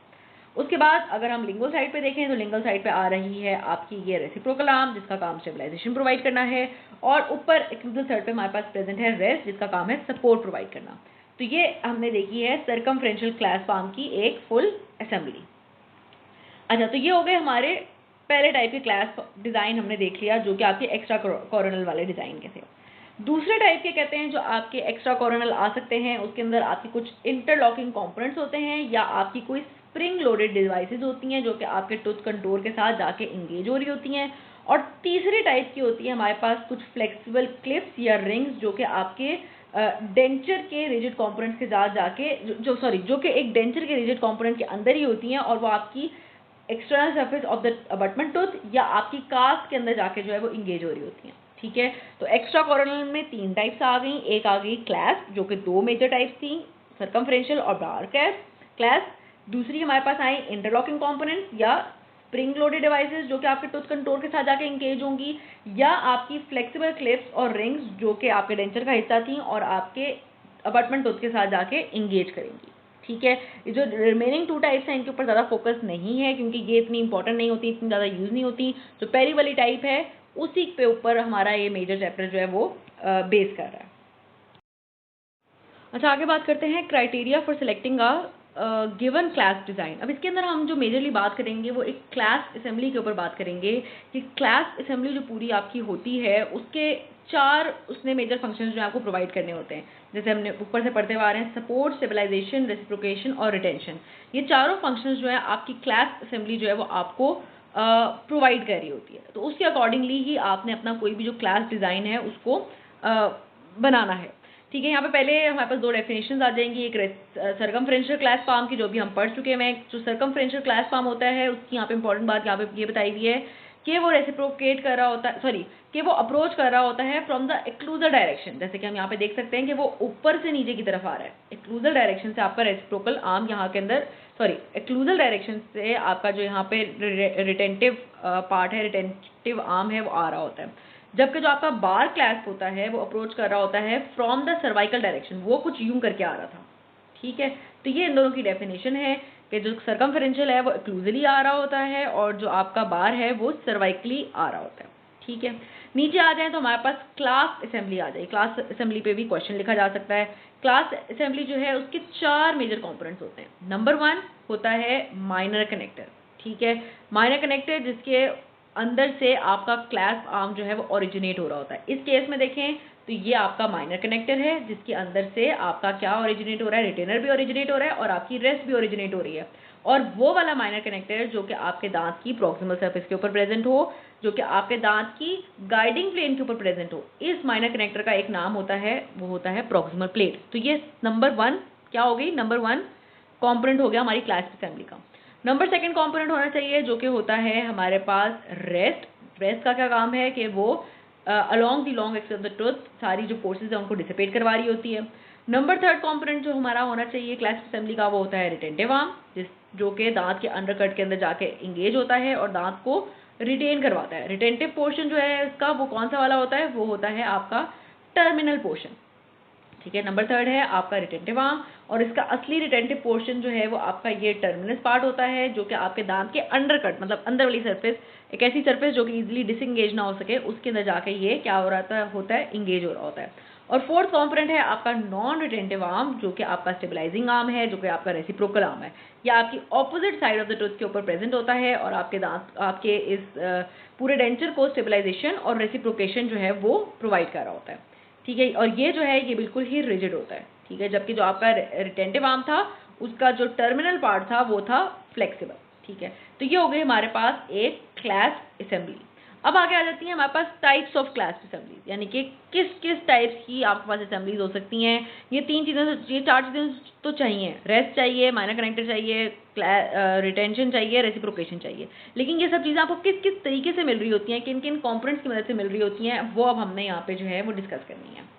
Speaker 1: उसके बाद अगर हम लिंगुअल साइड पे देखें तो लिंगुअल साइड पे आ रही है आपकी ये रेसिप्रोकल आर्म, जिसका काम स्टेबलाइजेशन प्रोवाइड करना है, और ऊपर एक्लूजल थर्ड पे हमारे पास प्रेजेंट है रेस्ट, जिसका काम है सपोर्ट प्रोवाइड करना। तो ये हमने देखी है सर्कमफ्रेंशियल क्लैस्प आर्म की एक फुल असेंबली। अच्छा, तो ये हो गए हमारे पहले टाइप के क्लैस्प डिज़ाइन हमने देख लिया, जो कि आपके एक्स्ट्रा कॉर्नल वाले डिज़ाइन के थे। दूसरे टाइप के कहते हैं जो आपके एक्स्ट्रा कॉर्नल आ सकते हैं, उसके अंदर आपकी कुछ इंटरलॉकिंग कंपोनेंट्स होते हैं, या आपकी कोई स्प्रिंग लोडेड डिवाइसेस होती हैं जो कि आपके टूथ कंटूर के साथ जाके इंगेज हो रही होती हैं। और तीसरी टाइप की होती है हमारे पास कुछ फ्लेक्सिबल क्लिप्स या रिंग्स, जो कि आपके डेंचर के रिजिड कंपोनेंट्स के साथ जाके जो कि एक डेंचर के रिजिड कंपोनेंट के अंदर ही होती हैं, और वो आपकी external surface of the abutment tooth या आपकी कास्ट के अंदर जाके जो है वो इंगेज हो रही होती हैं। ठीक है। तो एक्स्ट्रा कोरोनल में 3 टाइप्स आ गई। एक आ गई क्लैस्प, जो कि 2 मेजर टाइप्स थी, सर्कमफ्रेंशियल और बार क्लैस्प। दूसरी हमारे पास आई इंटरलॉकिंग कंपोनेंट्स या स्प्रिंग लोडेड डिवाइसेस, जो कि आपके टूथ कंट्रोल के साथ जाके इंगेज होंगी, या आपकी फ्लेक्सिबल क्लिप्स और रिंग्स, जो कि आपके डेंचर का हिस्सा थी और आपके अबटमेंट टूथ के साथ जाके इंगेज करेंगी। ठीक है। ये जो रिमेनिंग 2 टाइप्स हैं, इनके ऊपर ज़्यादा फोकस नहीं है, क्योंकि ये इतनी इंपॉर्टेंट नहीं होती, इतनी ज़्यादा यूज़ नहीं होती। जो पहली वाली टाइप है, उसी पे ऊपर हमारा ये मेजर चैप्टर जो है वो बेस कर रहा है। अच्छा, आगे बात करते हैं criteria for selecting a given class design. अब इसके अंदर हम जो मेजरली बात करेंगे वो एक क्लास असेंबली के ऊपर बात करेंगे कि क्लास असेंबली जो पूरी आपकी होती है, उसके 4 उसने मेजर फंक्शंस जो आपको प्रोवाइड करने होते हैं। जैसे हमने ऊपर से पढ़ते हुए आ रहे हैं, सपोर्ट, स्टेबलाइजेशन, रेसिप्रोकेशन और रिटेंशन। ये चारों फंक्शंस जो है आपकी क्लास असेंबली जो है वो आपको प्रोवाइड कर रही होती है। तो उसके अकॉर्डिंगली ही आपने अपना कोई भी जो क्लास डिज़ाइन है उसको बनाना है। ठीक है। यहाँ पे पहले हमारे पास 2 डेफिनेशंस आ जाएंगी। एक सर्कमफ्रेंशियल क्लास फॉर्म की, जो भी हम पढ़ चुके हैं। जो सर्कमफ्रेंशियल क्लास फॉर्म होता है, उसकी यहाँ पे इंपॉर्टेंट बात यहाँ पे ये बताई हुई है कि वो रेसिप्रोकेट कर रहा होता है, सॉरी, कि वो अप्रोच कर रहा होता है फ्रॉम द एक्लूजर डायरेक्शन। जैसे कि हम यहाँ पे देख सकते हैं कि वो ऊपर से नीचे की तरफ आ रहा है। एक्लूजल डायरेक्शन से आपका रेसिप्रोकल आर्म यहाँ के अंदर, सॉरी, एक्लूजल डायरेक्शन से आपका जो यहाँ पे रिटेंटिव पार्ट है, रिटेंटिव आर्म है, वो आ रहा होता है। जबकि जो आपका बार क्लैस्प होता है वो अप्रोच कर रहा होता है फ्रॉम द सर्वाइकल डायरेक्शन, वो कुछ यूं करके आ रहा था। ठीक है। तो ये इन दोनों की डेफिनेशन है कि जो सर्कमफेरेंशियल है वो एक्लूजली आ रहा होता है और जो आपका बार है वो सर्वाइकली आ रहा होता है। ठीक है। नीचे आ जाए तो हमारे पास क्लास असेंबली आ जाए। क्लास असेंबली पे भी क्वेश्चन लिखा जा सकता है। क्लास असेंबली जो है उसके 4 मेजर कंपोनेंट्स होते हैं। नंबर 1 होता है माइनर कनेक्टर। ठीक है। माइनर कनेक्टर जिसके अंदर से आपका क्लैस्प आर्म जो है वो ओरिजिनेट हो रहा होता है। इस केस में देखें तो ये आपका माइनर कनेक्टर है, जिसके अंदर से आपका क्या ओरिजिनेट हो रहा है, रिटेनर भी ओरिजिनेट हो रहा है और आपकी रेस्ट भी ओरिजिनेट हो रही है। और वो वाला माइनर कनेक्टर जो कि आपके दांत की प्रॉक्सिमल सरफेस के ऊपर प्रेजेंट हो, जो कि आपके दांत की गाइडिंग प्लेन के ऊपर प्रेजेंट हो, इस माइनर कनेक्टर का एक नाम होता है, वो होता है प्रॉक्सिमल प्लेट। तो ये नंबर 1 क्या हो गई, नंबर 1 कॉम्पोनेंट हो गया हमारी क्लास असेंबली का। नंबर 2 कॉम्पोनेंट होना चाहिए जो कि होता है हमारे पास रेस्ट। रेस्ट का क्या काम है कि वो along the long axis of the tooth सारी जो फोर्सेज है उनको डिसिपेट करवा रही होती है। नंबर 3 कॉम्पोनेंट जो हमारा होना चाहिए क्लास असेंबली का, वो होता है रिटेंटिव आर्म, जो कि दांत के अंडरकट के अंदर जाके इंगेज होता है और दांत को रिटेन करवाता है। रिटेंटिव पोर्शन जो है इसका वो कौन सा वाला होता है, वो होता है आपका टर्मिनल पोर्शन। ठीक है। नंबर 3 है आपका रिटेंटिव आर्म और इसका असली रिटेंटिव पोर्शन जो है वो आपका ये टर्मिनस पार्ट होता है, जो कि आपके दांत के अंडरकट, मतलब अंदर वाली सरफेस, एक ऐसी सरफेस जो कि इजीली डिसंगेज ना हो सके, उसके अंदर जाके ये क्या हो रहा होता है, इंगेज हो रहा होता है। और 4th कॉम्पोनेंट है आपका नॉन रिटेंटिव आर्म, जो कि आपका स्टेबलाइजिंग आर्म है, जो कि आपका रेसिप्रोकल आर्म है। ये आपकी opposite side of the tooth के ऊपर प्रेजेंट होता है और आपके दांत, आपके इस पूरे डेंचर को स्टेबलाइजेशन और रेसिप्रोकेशन जो है वो प्रोवाइड कर रहा होता है। ठीक है। और ये जो है ये बिल्कुल ही रिजिड होता है। ठीक है। जबकि जो आपका रिटेंटिव आर्म था उसका जो टर्मिनल पार्ट था वो था फ्लेक्सिबल। ठीक है। तो ये हो गई हमारे पास एक क्लास असेंबली। अब आगे आ जाती है हमारे पास टाइप्स ऑफ क्लास असेंबली, यानी कि किस किस टाइप्स की आपके पास असेंबलीज हो सकती हैं। ये 3 चीज़ें, ये 4 चीज़ें तो चाहिए, रेस्ट चाहिए, माइनर कनेक्टर चाहिए, रिटेंशन चाहिए, रेसिप्रोकेशन चाहिए। लेकिन ये सब चीज़ें आपको किस किस तरीके से मिल रही होती हैं, किन किन कॉम्पोनेंट्स की मदद से मिल रही होती हैं, वो अब हमने यहाँ पे जो है वो डिस्कस करनी है।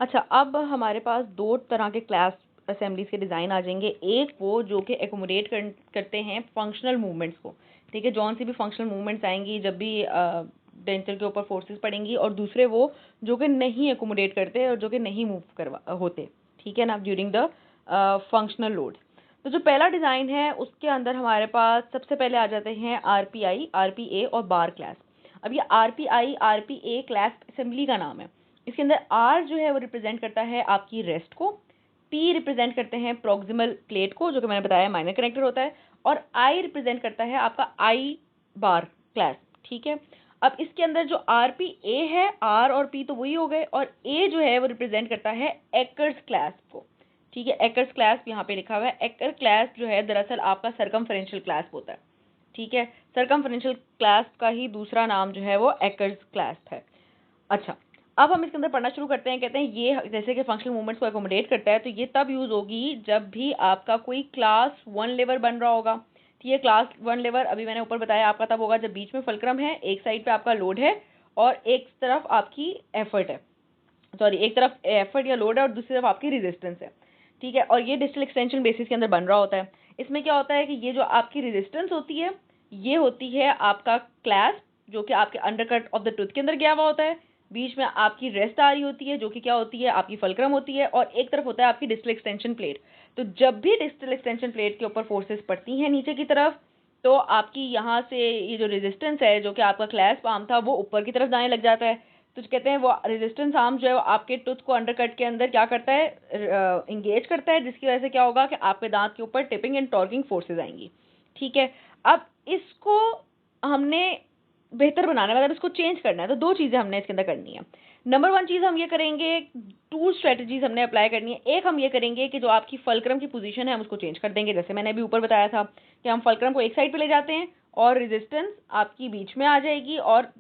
Speaker 1: अच्छा, अब हमारे पास 2 तरह के क्लास असेंबलीज के डिज़ाइन आ जाएंगे। एक वो जो कि एकोमोडेट करते हैं फंक्शनल मूवमेंट्स को। ठीक है। जौन सी भी फंक्शनल मूवमेंट्स आएंगी जब भी डेंचर के ऊपर फोर्सेस पड़ेंगी, और दूसरे वो जो कि नहीं एकोमोडेट करते और जो कि नहीं मूव करवा होते। ठीक है ना, ड्यूरिंग द फंक्शनल लोड। तो जो पहला डिज़ाइन है उसके अंदर हमारे पास सबसे पहले आ जाते हैं आरपीआई, आरपीए और बार क्लास। अब ये आरपीआई, आरपीए क्लास असेंबली का नाम है। इसके अंदर आर जो है वो रिप्रेजेंट करता है आपकी रेस्ट को, पी रिप्रेजेंट करते हैं प्रॉक्सिमल प्लेट को, जो कि मैंने बताया माइनर कनेक्टर होता है, और आई रिप्रेजेंट करता है आपका आई बार क्लास। ठीक है। अब इसके अंदर जो आर पी ए है, आर और पी तो वही हो गए, और ए जो है वो रिप्रेजेंट करता है एकर्स क्लास को। ठीक है। एकर्स क्लास यहाँ पे लिखा हुआ है। एकर क्लास जो है दरअसल आपका सर्कमफेरेंशियल क्लास होता है। ठीक है। सर्कमफेरेंशियल क्लास का ही दूसरा नाम जो है वो एकर्स क्लास है। अच्छा, अब हम इसके अंदर पढ़ना शुरू करते हैं। कहते हैं ये जैसे कि फंक्शनल मूवमेंट्स को एकोमोडेट करता है, तो ये तब यूज़ होगी जब भी आपका कोई क्लास 1 लेवर बन रहा होगा, ठीक है। क्लास 1 लेवर अभी मैंने ऊपर बताया आपका तब होगा जब बीच में फुलक्रम है, एक साइड पे आपका लोड है और एक तरफ आपकी एफर्ट है, सॉरी एक तरफ एफर्ट या लोड है और दूसरी तरफ आपकी रेजिस्टेंस है, ठीक है। और ये डिस्टल एक्सटेंशन बेसिस के अंदर बन रहा होता है। इसमें क्या होता है कि ये जो आपकी रेजिस्टेंस होती है ये होती है आपका क्लैस्प, जो कि आपके अंडरकट ऑफ द टूथ के अंदर गया हुआ होता है। बीच में आपकी रेस्ट आ रही होती है जो कि क्या होती है, आपकी फुलक्रम होती है, और एक तरफ होता है आपकी डिस्टल एक्सटेंशन प्लेट। तो जब भी डिस्टल एक्सटेंशन प्लेट के ऊपर फोर्सेस पड़ती हैं नीचे की तरफ, तो आपकी यहाँ से ये जो रेजिस्टेंस है जो कि आपका क्लैस्प आर्म था वो ऊपर की तरफ जाने लग जाता है। तो कहते हैं वो रेजिस्टेंस आर्म जो है वो आपके टूथ को अंडरकट के अंदर क्या करता है, इंगेज करता है, जिसकी वजह से क्या होगा कि आपके दांत के ऊपर टिपिंग एंड टॉर्किंग फोर्सेस आएंगी, ठीक है। अब इसको हमने बेहतर बनाना है, मतलब इसको चेंज करना है, तो दो चीज़ें हमने इसके अंदर करनी है। नंबर 1 चीज़ हम ये करेंगे, 2 स्ट्रेटजीज हमने अप्लाई करनी है। एक हम ये करेंगे कि जो आपकी फुलक्रम की पोजीशन है हम उसको चेंज कर देंगे, जैसे मैंने अभी ऊपर बताया था कि हम फुलक्रम को एक साइड पे ले जाते हैं और रेजिस्टेंस आपकी बीच में आ जाएगी और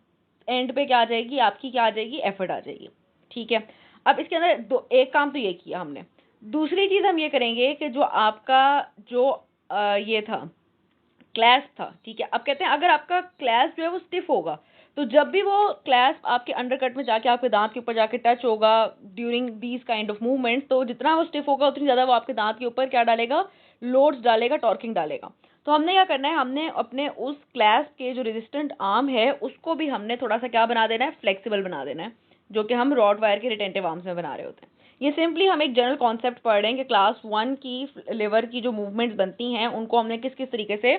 Speaker 1: एंड पे क्या आ जाएगी, आपकी क्या आ जाएगी, एफर्ट आ जाएगी, ठीक है। अब इसके अंदर एक काम तो ये किया हमने। दूसरी चीज़ हम ये करेंगे कि जो आपका जो ये था क्लैस्प था, ठीक है। अब कहते हैं अगर आपका क्लैस्प जो है वो स्टिफ होगा, तो जब भी वो क्लैस्प आपके अंडरकट में जाके आपके दांत के ऊपर जाके टच होगा during these kind of movements, तो जितना वो स्टिफ होगा उतनी ज़्यादा वो आपके दांत के ऊपर क्या डालेगा, लोड्स डालेगा, टॉर्किंग डालेगा। तो हमने क्या करना है, हमने अपने उस क्लैस्प के जो रेजिस्टेंट आर्म है उसको भी हमने थोड़ा सा क्या बना देना है, फ्लेक्सिबल बना देना है, जो कि हम रॉड वायर के रिटेंटिव आर्म्स में बना रहे होते हैं। ये सिंपली हम एक जनरल कॉन्सेप्ट पढ़ रहे हैं कि क्लास 1 की लिवर की जो मूवमेंट्स बनती हैं उनको हमने किस किस तरीके से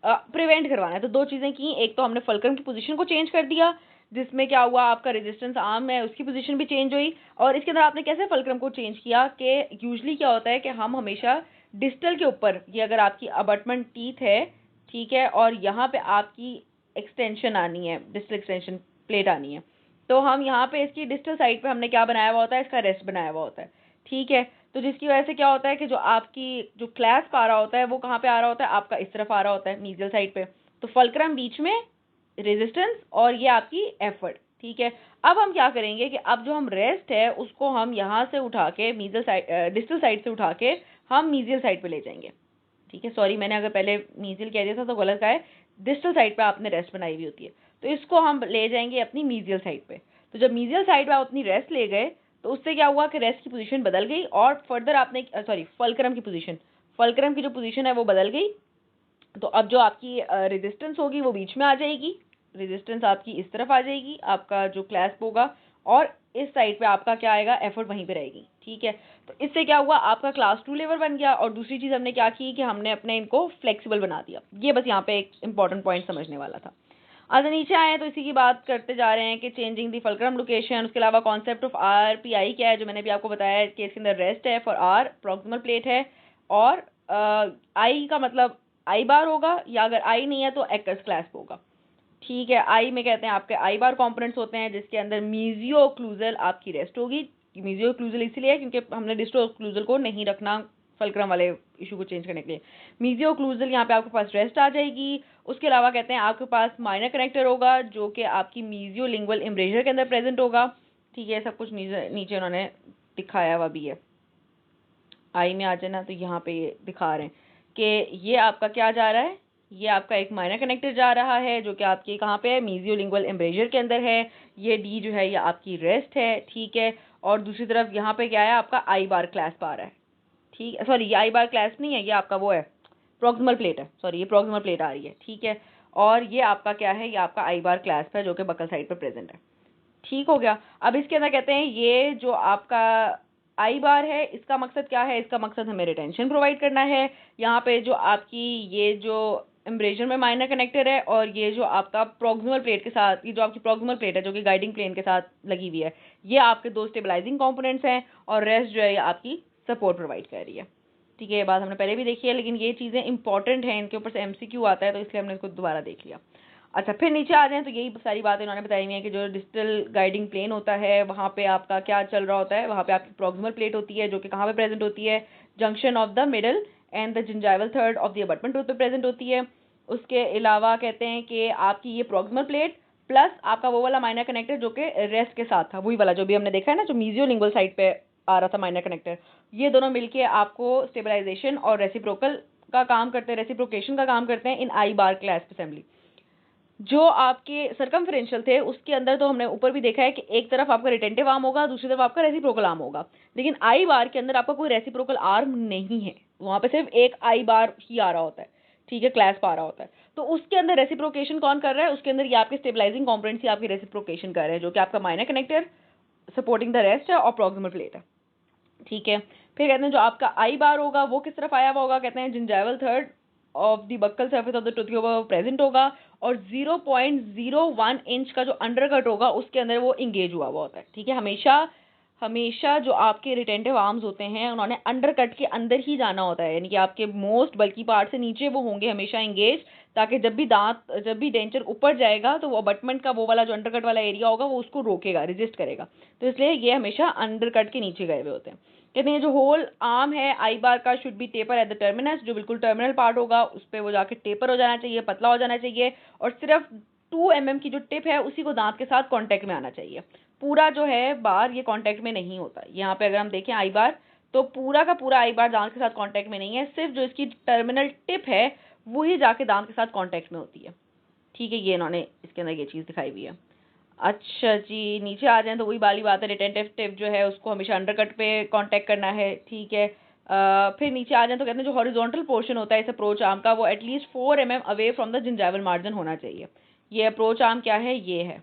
Speaker 1: प्रिवेंट करवाना है। तो दो चीज़ें की, एक तो हमने फुलक्रम की पोजीशन को चेंज कर दिया, जिसमें क्या हुआ, आपका रेजिस्टेंस आर्म है उसकी पोजीशन भी चेंज हुई। और इसके अंदर आपने कैसे फुलक्रम को चेंज किया कि यूजुअली क्या होता है कि हम हमेशा डिस्टल के ऊपर, ये अगर आपकी अबटमेंट टीथ है, ठीक है, और यहाँ पे आपकी एक्सटेंशन आनी है, डिस्टल एक्सटेंशन प्लेट आनी है, तो हम यहाँ पे इसकी डिस्टल साइड पे हमने क्या बनाया हुआ होता है, इसका रेस्ट बनाया हुआ होता है, ठीक है। तो जिसकी वजह से क्या होता है कि जो आपकी जो क्लैस्प आ रहा होता है वो कहाँ पे आ रहा होता है, आपका इस तरफ आ रहा होता है, मीडियल साइड पे। तो फुलक्रम बीच में, रेजिस्टेंस और ये आपकी एफर्ट, ठीक है। अब हम क्या करेंगे कि अब जो हम रेस्ट है उसको हम यहाँ से उठा के मीडियल साइड, डिस्टल साइड से उठा के हम मीडियल साइड पे ले जाएंगे, ठीक है। सॉरी मैंने अगर पहले मीडियल कह दिया था तो गलत कहा है, डिस्टल साइड पे आपने रेस्ट बनाई हुई होती है, तो इसको हम ले जाएंगे अपनी मीडियल साइड पे। तो जब मीडियल साइड पे आप अपनी रेस्ट ले गए तो उससे क्या हुआ कि रेस्ट की पोजीशन बदल गई और फर्दर आपने सॉरी फुलक्रम की पोजीशन, फुलक्रम की जो पोजीशन है वो बदल गई। तो अब जो आपकी रेजिस्टेंस होगी वो बीच में आ जाएगी, रेजिस्टेंस आपकी इस तरफ आ जाएगी, आपका जो क्लैस्प होगा, और इस साइड पे आपका क्या आएगा, एफर्ट वहीं पे रहेगी, ठीक है। तो इससे क्या हुआ, आपका क्लास 2 लेवल बन गया। और दूसरी चीज़ हमने क्या की कि हमने अपने इनको फ्लेक्सिबल बना दिया। ये बस यहाँ पे एक इंपॉर्टेंट पॉइंट समझने वाला था। आज नीचे आए तो इसी की बात करते जा रहे हैं कि चेंजिंग दी फुलक्रम लोकेशन, उसके अलावा कॉन्सेप्ट ऑफ RPI क्या है, जो मैंने भी आपको बताया है कि इसके अंदर रेस्ट है, फॉर आर प्रॉक्सिमल प्लेट है, और आई का मतलब आई बार होगा, या अगर आई नहीं है तो एक्कस क्लैस्प होगा, ठीक है। आई में कहते हैं आपके आई बार कंपोनेंट्स होते हैं, जिसके अंदर मीजियो ओक्लूजल आपकी रेस्ट होगी। मीजियो ओक्लूजल इसलिए क्योंकि हमने डिस्टल ओक्लूजल को नहीं रखना फुलक्रम वाले इशू को चेंज करने के लिए। मीजियो ओक्लूजल यहाँ पे आपके पास रेस्ट आ जाएगी। उसके अलावा कहते हैं आपके पास माइनर कनेक्टर होगा जो कि आपकी मीजियो लिंगुअल एम्ब्रेजर के अंदर प्रेजेंट होगा, ठीक है। सब कुछ नीचे उन्होंने दिखाया हुआ भी है। आई में आ जाना तो यहाँ पे ये दिखा रहे हैं कि ये आपका क्या जा रहा है, ये आपका एक माइनर कनेक्टर जा रहा है जो कि आपकी कहाँ पे है, मीजियोलिंगुअल एम्ब्रेजर के अंदर है। ये डी जो है ये आपकी रेस्ट है, ठीक है। और दूसरी तरफ यहाँ पे क्या है, आपका आई बार क्लैस्प आ रहा है, ठीक है। सॉरी ये आई बार क्लैस्प नहीं है, ये आपका वो है प्रॉक्सिमल प्लेट है, सॉरी ये प्रॉक्सिमल प्लेट आ रही है, ठीक है। और ये आपका क्या है, ये आपका आई बार क्लैस्प है जो कि बकल साइड पर प्रेजेंट है, ठीक हो गया। अब इसके अंदर कहते हैं ये जो आपका आई बार है इसका मकसद क्या है, इसका मकसद हमें रिटेंशन प्रोवाइड करना है। यहाँ पे जो आपकी ये जो एम्ब्रेजर में माइनर कनेक्टर है और ये जो आपका प्रॉक्सिमल प्लेट के साथ, ये जो आपकी प्रॉक्सिमल प्लेट है जो कि गाइडिंग प्लेन के साथ लगी हुई है, ये आपके दो स्टेबलाइजिंग कंपोनेंट्स हैं, और रेस्ट जो है ये आपकी सपोर्ट प्रोवाइड कर रही है, ठीक है। ये बात हमने पहले भी देखी है, लेकिन ये चीज़ें इंपॉर्टेंट हैं, इनके ऊपर से MCQ आता है तो इसलिए हमने इसको दोबारा देख लिया। अच्छा फिर नीचे आ जाएं तो यही सारी बातें इन्होंने बताई हुई है कि जो डिस्टल गाइडिंग प्लेन होता है वहाँ पे आपका क्या चल रहा होता है, वहाँ पे आपकी प्रॉक्सिमल प्लेट होती है जो कि कहाँ पे प्रेजेंट होती है, junction of the middle and the gingival third of the abutment tooth पे प्रेजेंट होती है। उसके अलावा कहते हैं कि आपकी ये प्रॉक्सिमल प्लेट प्लस आपका वो वाला माइनर कनेक्टर जो कि रेस्ट के साथ था, वही वाला जो भी हमने देखा है ना, जो मीजियोलिंगुअल साइड पे आ रहा था माइनर कनेक्टर, ये दोनों मिलके आपको स्टेबलाइजेशन और रेसिप्रोकल का काम करते हैं, रेसिप्रोकेशन का काम करते हैं इन आई बार क्लैस्प असेंबली। जो आपके सर्कमफेरेंशियल थे उसके अंदर तो हमने ऊपर भी देखा है कि एक तरफ आपका रिटेंटिव आर्म होगा, दूसरी तरफ आपका रेसिप्रोकल आर्म होगा, लेकिन आई बार के अंदर आपका कोई रेसिप्रोकल आर्म नहीं है, वहां पे सिर्फ एक आई बार ही आ रहा होता है, ठीक है, क्लैस्प आ रहा होता है। तो उसके अंदर रेसिप्रोकेशन कौन कर रहा है? उसके अंदर ये आपके स्टेबलाइजिंग कॉम्पोनेंट्स ही आपकी रेसिप्रोकेशन कर रहे हैं, जो कि आपका minor connector supporting the rest है और प्रॉक्सिमल प्लेट है, ठीक है। फिर कहते हैं जो आपका आई बार होगा वो किस तरफ आया हुआ होगा? कहते हैं gingival third of the buccal surface of the tooth के ऊपर प्रेजेंट होगा, और 0.01 इंच का जो अंडरकट होगा उसके अंदर वो इंगेज हुआ हुआ होता है, ठीक है। हमेशा हमेशा जो आपके रिटेंटिव आर्म्स होते हैं उन्होंने अंडरकट के अंदर ही जाना होता है, यानी कि आपके मोस्ट बल्की पार्ट से नीचे वो होंगे हमेशा इंगेज, ताकि जब भी डेंचर ऊपर जाएगा तो वो अबटमेंट का वो वाला जो अंडरकट वाला एरिया होगा वो उसको रोकेगा, रेजिस्ट करेगा। तो इसलिए ये हमेशा अंडरकट के नीचे गए हुए होते हैं। कहते हैं जो होल आर्म है आई बार का should be taper at the terminus, जो बिल्कुल टर्मिनल पार्ट होगा उस पर वो जाके टेपर हो जाना चाहिए, पतला हो जाना चाहिए, और सिर्फ 2 mm की जो टिप है उसी को दांत के साथ कांटेक्ट में आना चाहिए। पूरा जो है बार ये कांटेक्ट में नहीं होता। यहाँ पे अगर हम देखें आई बार, तो पूरा का पूरा आई बार दांत के साथ कांटेक्ट में नहीं है, सिर्फ जो इसकी टर्मिनल टिप है वही जाके दांत के साथ कांटेक्ट में होती है, ठीक है। ये इन्होंने इसके अंदर ये चीज़ दिखाई हुई है। अच्छा जी, नीचे आ जाएं तो वही वाली बात है, रिटेंटिव टिप जो है उसको हमेशा अंडरकट पे कांटेक्ट करना है, ठीक है। फिर नीचे आ जाएं तो कहते हैं जो हॉरिजॉन्टल पोर्शन होता है इस अप्रोच आर्म का वो at least 4 mm away from the gingival margin होना चाहिए। ये अप्रोच आर्म क्या है? ये है,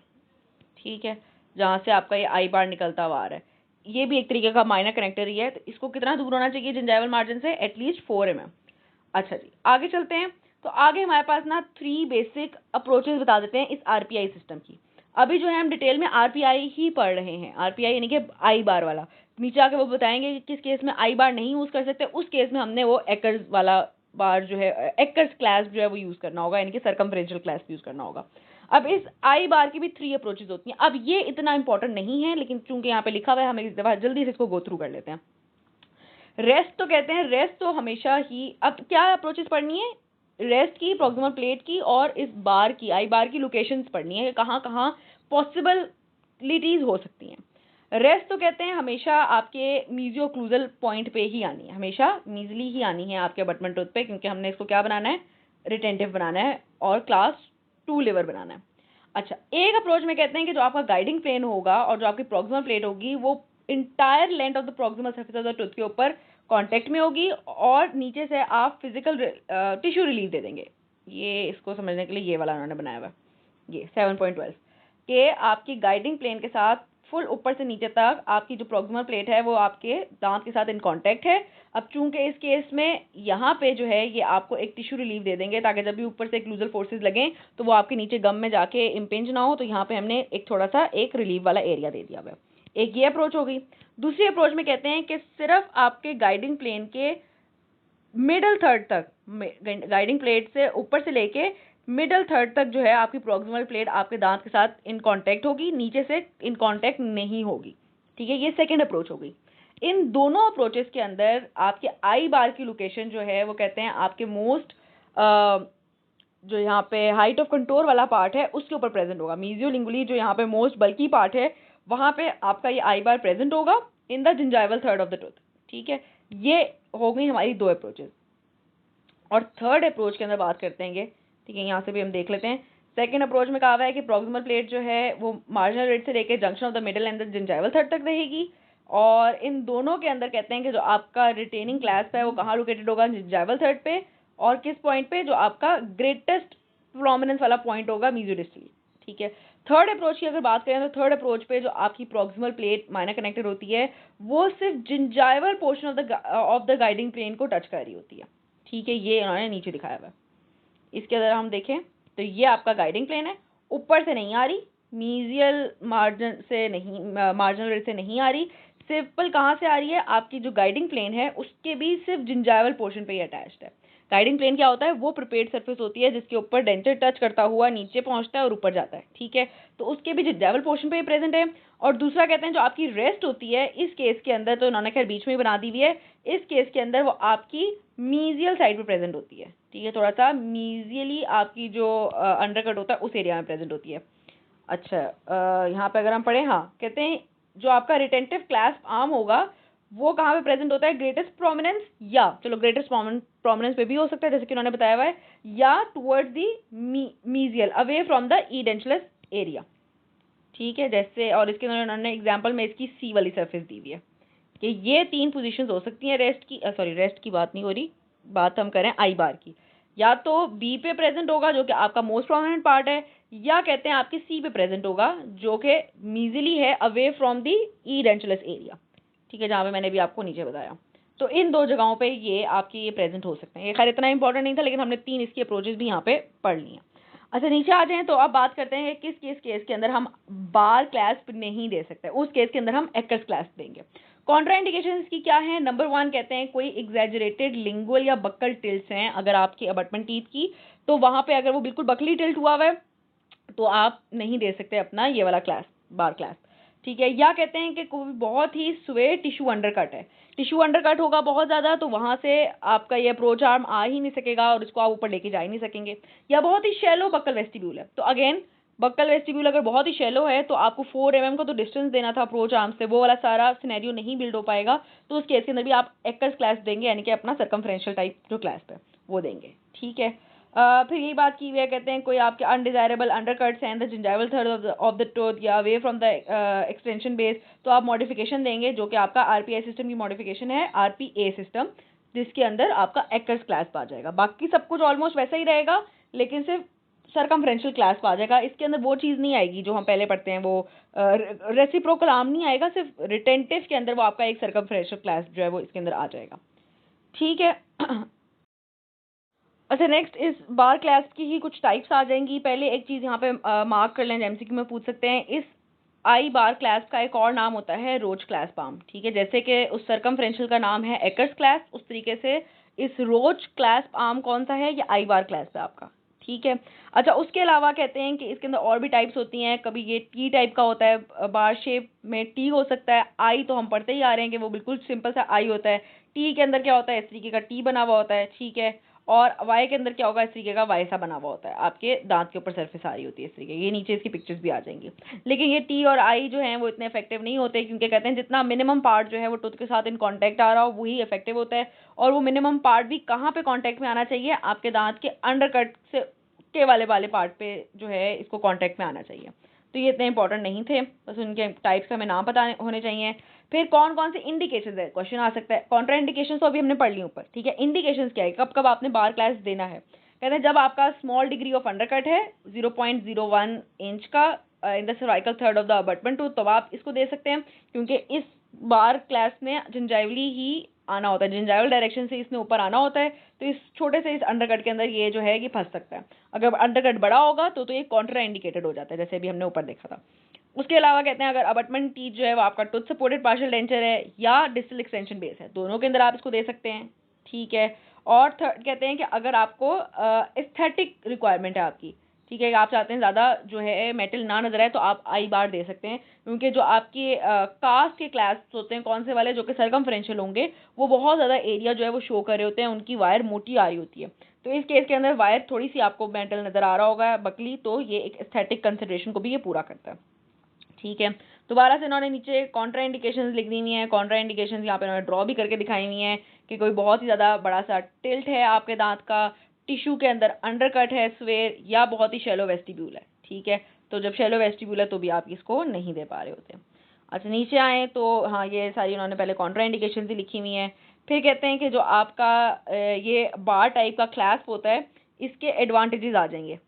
Speaker 1: ठीक है, जहाँ से आपका ये आई बार निकलता हुआ आ रहा है। ये भी एक तरीके का माइनर कनेक्टर ही है, तो इसको कितना दूर होना चाहिए जिंजाइवल मार्जिन से? At least 4 mm। अच्छा जी, आगे चलते हैं। तो आगे हमारे पास ना 3 बेसिक अप्रोचेस बता देते हैं इस आरपीआई सिस्टम की। अभी जो है हम डिटेल में आरपीआई ही पढ़ रहे हैं, आरपीआई यानी कि आई बार वाला। नीचे आके वो बताएंगे कि किस केस में आई बार नहीं यूज़ कर सकते, उस केस में हमने वो एकर्स वाला बार जो है एकर्स क्लैस्प जो है वो यूज़ करना होगा, यानी कि सर्कमफेरेंशियल क्लैस्प यूज़ करना होगा। अब इस आई बार की भी 3 अप्रोचेस होती हैं। अब ये इतना इंपॉर्टेंट नहीं है, लेकिन चूंकि यहाँ पे लिखा हुआ है हम एक दफ़ा जल्दी से इसको गो थ्रू कर लेते हैं। रेस्ट तो कहते हैं, रेस्ट तो हमेशा ही, अब क्या अप्रोचेस पढ़नी है? रेस्ट की, प्रॉक्सिमल प्लेट की, और इस बार की, आई बार की लोकेशंस पढ़नी है, कहाँ कहाँ पॉसिबिलिटीज हो सकती हैं। रेस्ट तो कहते हैं हमेशा आपके मीजियोक्लूजल पॉइंट पे ही आनी है, हमेशा मीजली ही आनी है आपके अबटमेंट टूथ पे, क्योंकि हमने इसको क्या बनाना है? रिटेंटिव बनाना है और क्लास 2 लिवर बनाना है। अच्छा, एक अप्रोच में कहते हैं कि जो आपका गाइडिंग प्लेन होगा और जो आपकी प्रॉक्सिमल प्लेट होगी वो entire length of the proximal surface of the tooth के ऊपर कांटेक्ट में होगी, और नीचे से आप फिजिकल टिश्यू रिलीफ दे देंगे। ये इसको समझने के लिए ये वाला उन्होंने बनाया हुआ है, ये 7.12 के आपकी गाइडिंग प्लेन के साथ फुल ऊपर से नीचे तक आपकी जो प्रॉक्सिमल प्लेट है वो आपके दांत के साथ इन कांटेक्ट है। अब चूंकि इस केस में यहाँ पे जो है ये आपको एक टिश्यू रिलीफ दे देंगे, ताकि जब भी ऊपर से एक्लूजल फोर्सेस लगें तो वो आपके नीचे गम में जाके इम्पिंज ना हो, तो यहाँ पे हमने एक थोड़ा सा एक रिलीफ वाला एरिया दे दिया हुआ है। एक ये अप्रोच हो गई। दूसरी अप्रोच में कहते हैं कि सिर्फ आपके गाइडिंग प्लेन के मिडल थर्ड तक, गाइडिंग प्लेट से ऊपर से लेके मिडल थर्ड तक जो है आपकी प्रॉक्सिमल प्लेट आपके दांत के साथ इन कांटेक्ट होगी, नीचे से इन कांटेक्ट नहीं होगी, ठीक है। ये सेकंड अप्रोच हो गई। इन दोनों अप्रोचेस के अंदर आपके आई बार की लोकेशन जो है वो कहते हैं आपके मोस्ट जो यहाँ पे हाइट ऑफ कंटोर वाला पार्ट है उसके ऊपर प्रेजेंट होगा। मीजियोलिंगुअली जो यहाँ पे मोस्ट बल्की पार्ट है वहाँ पे आपका ये आई बार प्रेजेंट होगा in the gingival third of the tooth, ठीक है। ये हो गई हमारी 2 अप्रोचेस। और थर्ड अप्रोच के अंदर बात करते हैं, ठीक है, यहाँ से भी हम देख लेते हैं। सेकंड अप्रोच में कहा हुआ है कि प्रॉक्सिमल प्लेट जो है वो मार्जिनल रेट से लेकर junction of the middle and the gingival third तक रहेगी, और इन दोनों के अंदर कहते हैं कि जो आपका रिटेनिंग क्लैस्प है वो कहाँ लोकेटेड होगा? जिंजाइवल थर्ड पे, और किस पॉइंट पे? जो आपका ग्रेटेस्ट प्रोमिनेंस वाला पॉइंट होगा मीजियोडिस्टली, ठीक है। थर्ड अप्रोच की अगर बात करें तो थर्ड अप्रोच पे जो आपकी प्रॉक्सिमल प्लेट माइनर कनेक्टेड होती है वो सिर्फ gingival portion of the guiding plane को टच कर रही होती है, ठीक है। ये उन्होंने नीचे दिखाया हुआ है। इसके अंदर हम देखें तो ये आपका गाइडिंग प्लेन है, ऊपर से नहीं आ रही, मीजियल मार्जिन से नहीं, मार्जिनल रेट से नहीं आ रही, सिंपल कहाँ से आ रही है? आपकी जो गाइडिंग प्लेन है उसके भी सिर्फ जिंजाइवल पोर्शन पे ही अटैच्ड है। गाइडिंग प्लेन क्या होता है? वो प्रिपेयर्ड सरफेस होती है जिसके ऊपर डेंचर टच करता हुआ नीचे पहुंचता है और ऊपर जाता है, ठीक है। तो उसके भी जिंजाइवल पोर्शन पे ही प्रेजेंट है। और दूसरा कहते हैं जो आपकी रेस्ट होती है इस केस के अंदर, तो उन्होंने खैर बीच में ही बना दी हुई है, इस केस के अंदर वो आपकी मीजियल साइड पे प्रेजेंट होती है, ठीक है। थोड़ा सा मीजियली आपकी जो अंडरकट होता है उस एरिया में प्रेजेंट होती है। अच्छा, यहाँ पे अगर हम पढ़ें, हाँ, कहते हैं जो आपका रिटेंटिव क्लैस्प आर्म होगा वो कहाँ पे प्रेजेंट होता है, ग्रेटेस्ट प्रोमिनेंस, या चलो ग्रेटेस्ट प्रोमिनेंस पे भी हो सकता है जैसे कि उन्होंने बताया हुआ है, या towards the mesial away from the edentulous area. ठीक है, जैसे और इसके अंदर उन्होंने एग्जांपल में इसकी सी वाली सरफेस दी हुई है कि ये 3 पोजीशंस हो सकती हैं रेस्ट की, सॉरी रेस्ट की बात नहीं हो रही, बात हम करें आई बार की। या तो बी पे प्रेजेंट होगा जो कि आपका मोस्ट प्रोमिनेंट पार्ट है, या कहते हैं आपकी सी पे प्रेजेंट होगा जो कि मीजिली है अवे फ्रॉम दी ईडेंचुलस एरिया। ठीक है, जहाँ पे मैंने भी आपको नीचे बताया। तो इन 2 जगहों पे ये आपकी ये प्रेजेंट हो सकते हैं। ये खैर इतना इंपॉर्टेंट नहीं था, लेकिन हमने 3 इसकी अप्रोचेस भी यहाँ पे पढ़ ली हैं। अच्छा, नीचे आ जाएं तो अब बात करते हैं कि किस केस के अंदर हम बार क्लैस्प नहीं दे सकते। उस केस के अंदर हम एक्कर्स क्लैस्प देंगे। कॉन्ट्राइंडिकेशंस की क्या है, नंबर 1 कहते हैं कोई एग्जैजरेटेड लिंगुअल या बक्कल टिल्ट्स हैं अगर आपकी अबटमेंट टीथ की, तो वहाँ पे अगर वो बिल्कुल बकली टिल्ट हुआ हुआ है तो आप नहीं दे सकते अपना ये वाला क्लास, बार क्लास। ठीक है, या कहते हैं कि कोई बहुत ही स्वे टिश्यू अंडरकट है, टिश्यू अंडरकट होगा बहुत ज़्यादा, तो वहाँ से आपका ये अप्रोच आर्म आ ही नहीं सकेगा और इसको आप ऊपर लेके जा ही नहीं सकेंगे। या बहुत ही शैलो बक्कल वेस्टिब्यूल है, तो अगेन बक्कल वेस्टिब्यूल अगर बहुत ही शैलो है तो आपको 4 mm का तो डिस्टेंस देना था अप्रोच आर्म से, वो वाला सारा सिनेरियो नहीं बिल्ड हो पाएगा। तो उस केस के अंदर भी आप एक्कर्स क्लास देंगे, यानी कि अपना सर्कमफ्रेंशियल टाइप जो क्लास है वो देंगे। ठीक है, फिर यही बात की हुई है, कहते हैं कोई आपके अनडिजायरेबल अंडरकट्स हैं the gingival third of the tooth या away from the extension base, तो आप मॉडिफिकेशन देंगे जो कि आपका आरपीआई सिस्टम की मॉडिफिकेशन है, आरपीए सिस्टम, जिसके अंदर आपका एक्कर्स क्लास आ जाएगा। बाकी सब कुछ ऑलमोस्ट वैसा ही रहेगा, लेकिन सिर्फ सर्कमफ्रेंशियल क्लास आ जाएगा। इसके अंदर वो चीज़ नहीं आएगी जो हम पहले पढ़ते हैं, वो रेसिप्रोकल आर्म नहीं आएगा, सिर्फ रिटेंटिव के अंदर वो आपका एक सर्कमफ्रेंशियल क्लास जो है वो इसके अंदर आ जाएगा। ठीक है। अच्छा, नेक्स्ट इस बार क्लैस की ही कुछ टाइप्स आ जाएंगी। पहले एक चीज़ यहाँ पे मार्क कर लें, एमसीक्यू में पूछ सकते हैं, इस आई बार क्लैस का एक और नाम होता है रोच क्लैस पाम। ठीक है, जैसे कि उस सर्कमफ्रेंशियल का नाम है एक्कर्स क्लैस, उस तरीके से इस रोच क्लैस पाम कौन सा है, ये आई बार क्लैस है आपका। ठीक है, अच्छा उसके अलावा कहते हैं कि इसके अंदर और भी टाइप्स होती हैं। कभी ये टी टाइप का होता है, बार शेप में टी हो सकता है। आई तो हम पढ़ते ही आ रहे हैं कि वो बिल्कुल सिंपल सा आई होता है। टी के अंदर क्या होता है, इस तरीके का टी बना हुआ होता है। ठीक है, और वाई के अंदर क्या होगा, इस तरीके का वाई सा बना हुआ होता है, आपके दांत के ऊपर सरफेस आ रही होती है इस तरीके। ये नीचे इसकी पिक्चर्स भी आ जाएंगी। लेकिन ये टी और आई जो हैं वो इतने इफेक्टिव नहीं होते, क्योंकि कहते हैं जितना मिनिमम पार्ट जो है वो टूथ के साथ इन कांटेक्ट आ रहा हो वही इफेक्टिव होता है। और वो मिनिमम पार्ट भी कहाँ पे कांटेक्ट में आना चाहिए, आपके दांत के अंडरकट से के वाले पार्ट पे जो है इसको कांटेक्ट में आना चाहिए। तो ये इतने इंपॉर्टेंट नहीं थे, बस उनके टाइप्स का हमें नाम पता होने चाहिए। फिर कौन कौन से इंडिकेशंस है, क्वेश्चन आ सकता है। कॉन्ट्रा इंडिकेशंस तो अभी हमने पढ़ ली ऊपर। ठीक है, इंडिकेशंस क्या है, कब कब आपने बार क्लास देना है। कहते हैं जब आपका स्मॉल डिग्री ऑफ अंडरकट है 0.01 इंच का in the cervical third of the abutment tooth, तो आप इसको दे सकते हैं, क्योंकि इस बार क्लास में जिंजाइवली ही आना होता है, जिंजाइवल डायरेक्शन से इसने ऊपर आना होता है। तो इस छोटे से इस अंडरकट के अंदर ये जो है ये फंस सकता है। अगर अंडरकट बड़ा होगा तो ये कॉन्ट्रा इंडिकेटेड हो जाता है, जैसे अभी हमने ऊपर देखा था। उसके अलावा कहते हैं अगर अबटमेंट टीथ जो है वो आपका टूथ सपोर्टेड पार्शियल डेंचर है या डिस्टल एक्सटेंशन बेस है, दोनों के अंदर आप इसको दे सकते हैं। ठीक है, और थर्ड कहते हैं कि अगर आपको एस्थेटिक रिक्वायरमेंट है आपकी, ठीक है, आप चाहते हैं ज़्यादा जो है मेटल ना नजर आए, तो आप आई बार दे सकते हैं, क्योंकि जो आपके कास्ट के क्लास होते हैं कौन से वाले जो कि सर्कमफ्रेंशियल होंगे, वो बहुत ज़्यादा एरिया जो है वो शो कर रहे होते हैं, उनकी वायर मोटी आ रही होती है। तो इस केस के अंदर वायर थोड़ी सी आपको मेटल नज़र आ रहा होगा बकली, तो ये एक एस्थेटिक कंसिडरेशन को भी ये पूरा करता है। ठीक है, दोबारा से इन्होंने नीचे कॉन्ट्रा इंडिकेशंस लिख दी हुई हैं। कॉन्ट्रा इंडिकेशंस यहाँ पे इन्होंने ड्रॉ भी करके दिखाई हुई हैं कि कोई बहुत ही ज़्यादा बड़ा सा टिल्ट है आपके दांत का, टिश्यू के अंदर अंडरकट है स्वेयर, या बहुत ही शैलो वेस्टिब्यूल है। ठीक है, तो जब शैलो वेस्टिब्यूल है तो भी आप इसको नहीं दे पा रहे होते। अच्छा, नीचे आए तो हाँ, ये सारी उन्होंने पहले कॉन्ट्रा इंडिकेशन ही लिखी हुई हैं। फिर कहते हैं कि जो आपका ये बार टाइप का क्लैस्प होता है, इसके एडवांटेजेस आ जाएंगे।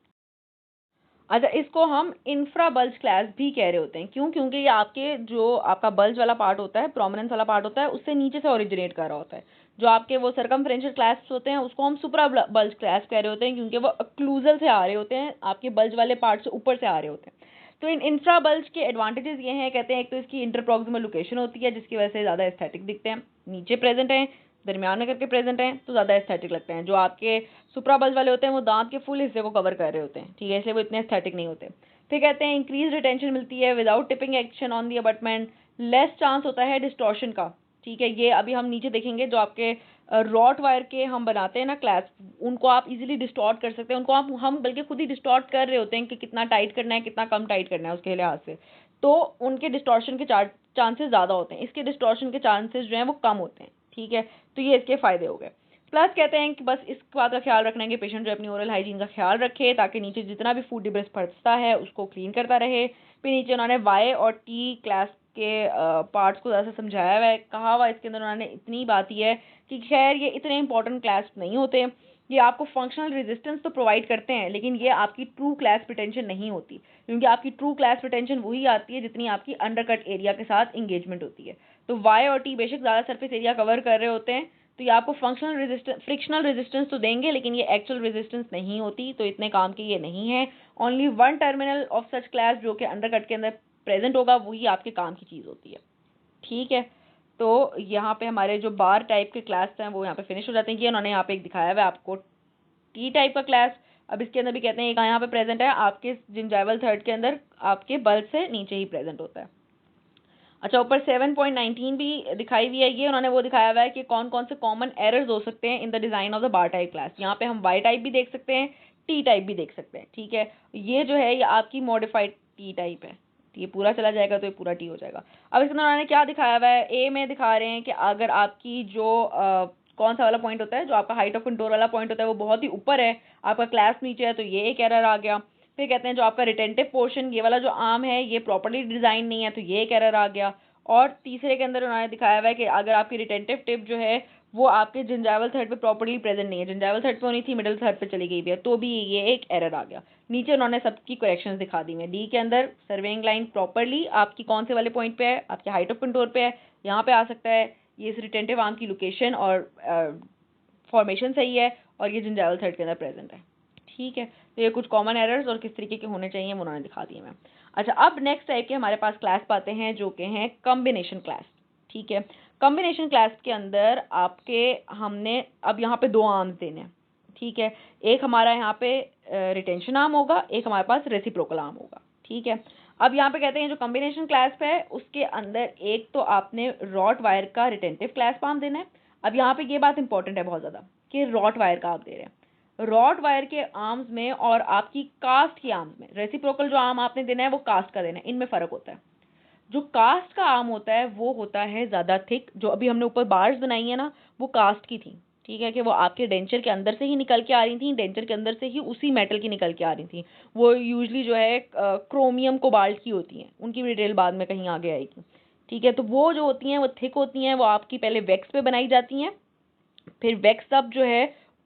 Speaker 1: अच्छा, इसको हम इंफ्रा बल्ज क्लास भी कह रहे होते हैं। क्यों, क्योंकि ये आपके जो आपका बल्ज वाला पार्ट होता है, प्रोमिनेंस वाला पार्ट होता है, उससे नीचे से ओरिजिनेट कर रहा होता है। जो आपके वो सर्कमफ्रेंशियल क्लास होते हैं उसको हम सुप्रा बल्ज क्लास कह रहे होते हैं, क्योंकि वो अक्लूजल से आ रहे होते हैं, आपके बल्ज वाले पार्ट से ऊपर से आ रहे होते हैं। तो इन इंफ्रा बल्ज के एडवांटेजेस ये हैं, कहते हैं एक तो इसकी इंटरप्रॉक्सिमल लोकेशन होती है, जिसकी वजह से ज़्यादा एस्थेटिक दिखते हैं। नीचे प्रेजेंट हैं, दरमियान में करके प्रेजेंट हैं, तो ज़्यादा एस्थेटिक लगते हैं। जो आपके सुप्रा बल्ज वाले होते हैं वो दांत के फुल हिस्से को कवर कर रहे होते हैं। ठीक है, इसलिए वो इतने एस्थेटिक नहीं होते। फिर कहते हैं इंक्रीज रिटेंशन मिलती है without tipping action on the abutment, less chance होता है डिस्टॉर्शन का। ठीक है, ये अभी हम नीचे देखेंगे, जो आपके रॉट वायर के हम बनाते हैं ना क्लैस, उनको आप इजीली डिस्टॉर्ट कर सकते हैं, उनको आप हम बल्कि खुद ही डिस्टॉर्ट कर रहे होते हैं कि कितना टाइट करना है कितना कम टाइट करना है उसके लिहाज से। तो उनके डिस्टॉर्शन के चांसेस ज़्यादा होते हैं, इसके डिस्टॉर्शन के चांसेस जो हैं वो कम होते हैं, ठीक है। तो ये इसके फ़ायदे हो गए। प्लस कहते हैं कि बस इस बात का ख्याल रखना है कि पेशेंट जो अपनी ओरल हाइजीन का ख्याल रखे ताकि नीचे जितना भी फूड डिब्रिस फंसता है उसको क्लीन करता रहे। फिर नीचे उन्होंने वाई और टी क्लास के पार्ट्स को ज़्यादा समझाया हुआ है, कहा हुआ इसके अंदर उन्होंने इतनी बात ही है कि खैर ये इतने इंपॉर्टेंट क्लास नहीं होते, ये आपको फंक्शनल रेजिस्टेंस तो प्रोवाइड करते हैं लेकिन ये आपकी ट्रू क्लास प्रिटेंशन नहीं होती, क्योंकि आपकी ट्रू क्लास प्रिटेंशन वही आती है जितनी आपकी अंडरकट एरिया के साथ इंगेजमेंट होती है। तो वाई और टी बेशक ज़्यादा सरफेस एरिया कवर कर रहे होते हैं तो ये आपको फंक्शनल रेजिस्टेंस फ्रिक्शनल रेजिस्टेंस तो देंगे लेकिन ये एक्चुअल रेजिस्टेंस नहीं होती, तो इतने काम के ये नहीं है। Only one terminal of such class जो कि अंडरकट के अंदर प्रेजेंट होगा वही आपके काम की चीज़ होती है, ठीक है। तो यहाँ पे हमारे जो बार टाइप के क्लास हैं वो यहाँ पे फिनिश हो जाते हैं। ये उन्होंने यहाँ पे एक दिखाया हुआ है आपको टी टाइप का क्लास। अब इसके अंदर भी कहते हैं यहाँ पे प्रेजेंट है आपके जिंजाइवल थर्ड के अंदर, आपके बल्ब से नीचे ही प्रेजेंट होता है। अच्छा, ऊपर 7.19 भी दिखाई हुई है, ये उन्होंने वो दिखाया हुआ है कि कौन कौन से कॉमन एरर्स हो सकते हैं in the design of the bar type class. यहाँ पे हम वाई टाइप भी देख सकते हैं, टी टाइप भी देख सकते हैं, ठीक है। ये जो है ये आपकी मॉडिफाइड टी टाइप है, ये पूरा चला जाएगा तो ये पूरा टी हो जाएगा। अब इसके अंदर उन्होंने क्या दिखाया हुआ है, ए में दिखा रहे हैं कि अगर आपकी जो कौन सा वाला पॉइंट होता है, जो आपका हाइट ऑफ कंट्रोल वाला पॉइंट होता है वो बहुत ही ऊपर है, आपका क्लास नीचे है, तो ये एक एरर आ गया। फिर कहते हैं जो आपका रिटेंटिव पोर्शन ये वाला जो आर्म है ये प्रॉपर्ली डिजाइन नहीं है, तो ये एक एरर आ गया। और तीसरे के अंदर उन्होंने दिखाया हुआ है कि अगर आपकी रिटेंटिव टिप जो है वो आपके जिंजाइवल थर्ड पे प्रॉपर्ली प्रेजेंट नहीं है, जिंजाइवल थर्ड पे होनी थी, मिडिल थर्ड पे चली गई भी है, तो भी ये एक एरर आ गया। नीचे उन्होंने सबकी करेक्शंस दिखा दी हैं। डी के अंदर सर्वेइंग लाइन प्रॉपर्ली आपकी कौन से वाले पॉइंट पे है, आपके हाइट ऑफ कंट्रोल पे है, यहाँ पे आ सकता है। ये इस रिटेंटिव आर्म की लोकेशन और फॉर्मेशन सही है और ये जिंजाइवल थर्ड के अंदर प्रेजेंट है, ठीक है। तो ये कुछ कॉमन एरर्स और किस तरीके के होने चाहिए वो उन्होंने दिखा दिए मैम। अच्छा, अब नेक्स्ट टाइप के हमारे पास क्लास पाते हैं जो कि हैं कॉम्बिनेशन क्लास, ठीक है। कॉम्बिनेशन क्लास के अंदर आपके हमने अब यहाँ पे दो आर्म्स देने हैं, ठीक है। एक हमारा यहाँ पे रिटेंशन आर्म होगा, एक हमारे पास रेसिप्रोकल आर्म होगा, ठीक है। अब यहाँ पे कहते हैं जो कॉम्बिनेशन क्लास है उसके अंदर एक तो आपने रॉट वायर का रिटेंटिव क्लास पाम देना है। अब यहाँ पे ये बात इंपॉर्टेंट है बहुत ज़्यादा कि रॉट वायर का आप दे रहे हैं, रॉड वायर के आर्म्स में और आपकी कास्ट की आर्म्स में, रेसिप्रोकल जो आर्म आपने देना है वो कास्ट का देना है, इनमें फ़र्क होता है। जो कास्ट का आर्म होता है वो होता है ज़्यादा थिक, जो अभी हमने ऊपर बार्स बनाई है ना वो कास्ट की थी, ठीक है, कि वो आपके डेंचर के अंदर से ही निकल के आ रही थी, डेंचर के अंदर से ही उसी मेटल की निकल के आ रही थी। वो यूजली जो है क्रोमियम कोबाल्ट की होती हैं, उनकी भी डिटेल बाद में कहीं आगे आएगी, ठीक है। तो वो जो होती हैं वो थिक होती हैं, वो आपकी पहले वैक्स पे बनाई जाती हैं, फिर वैक्स अब जो है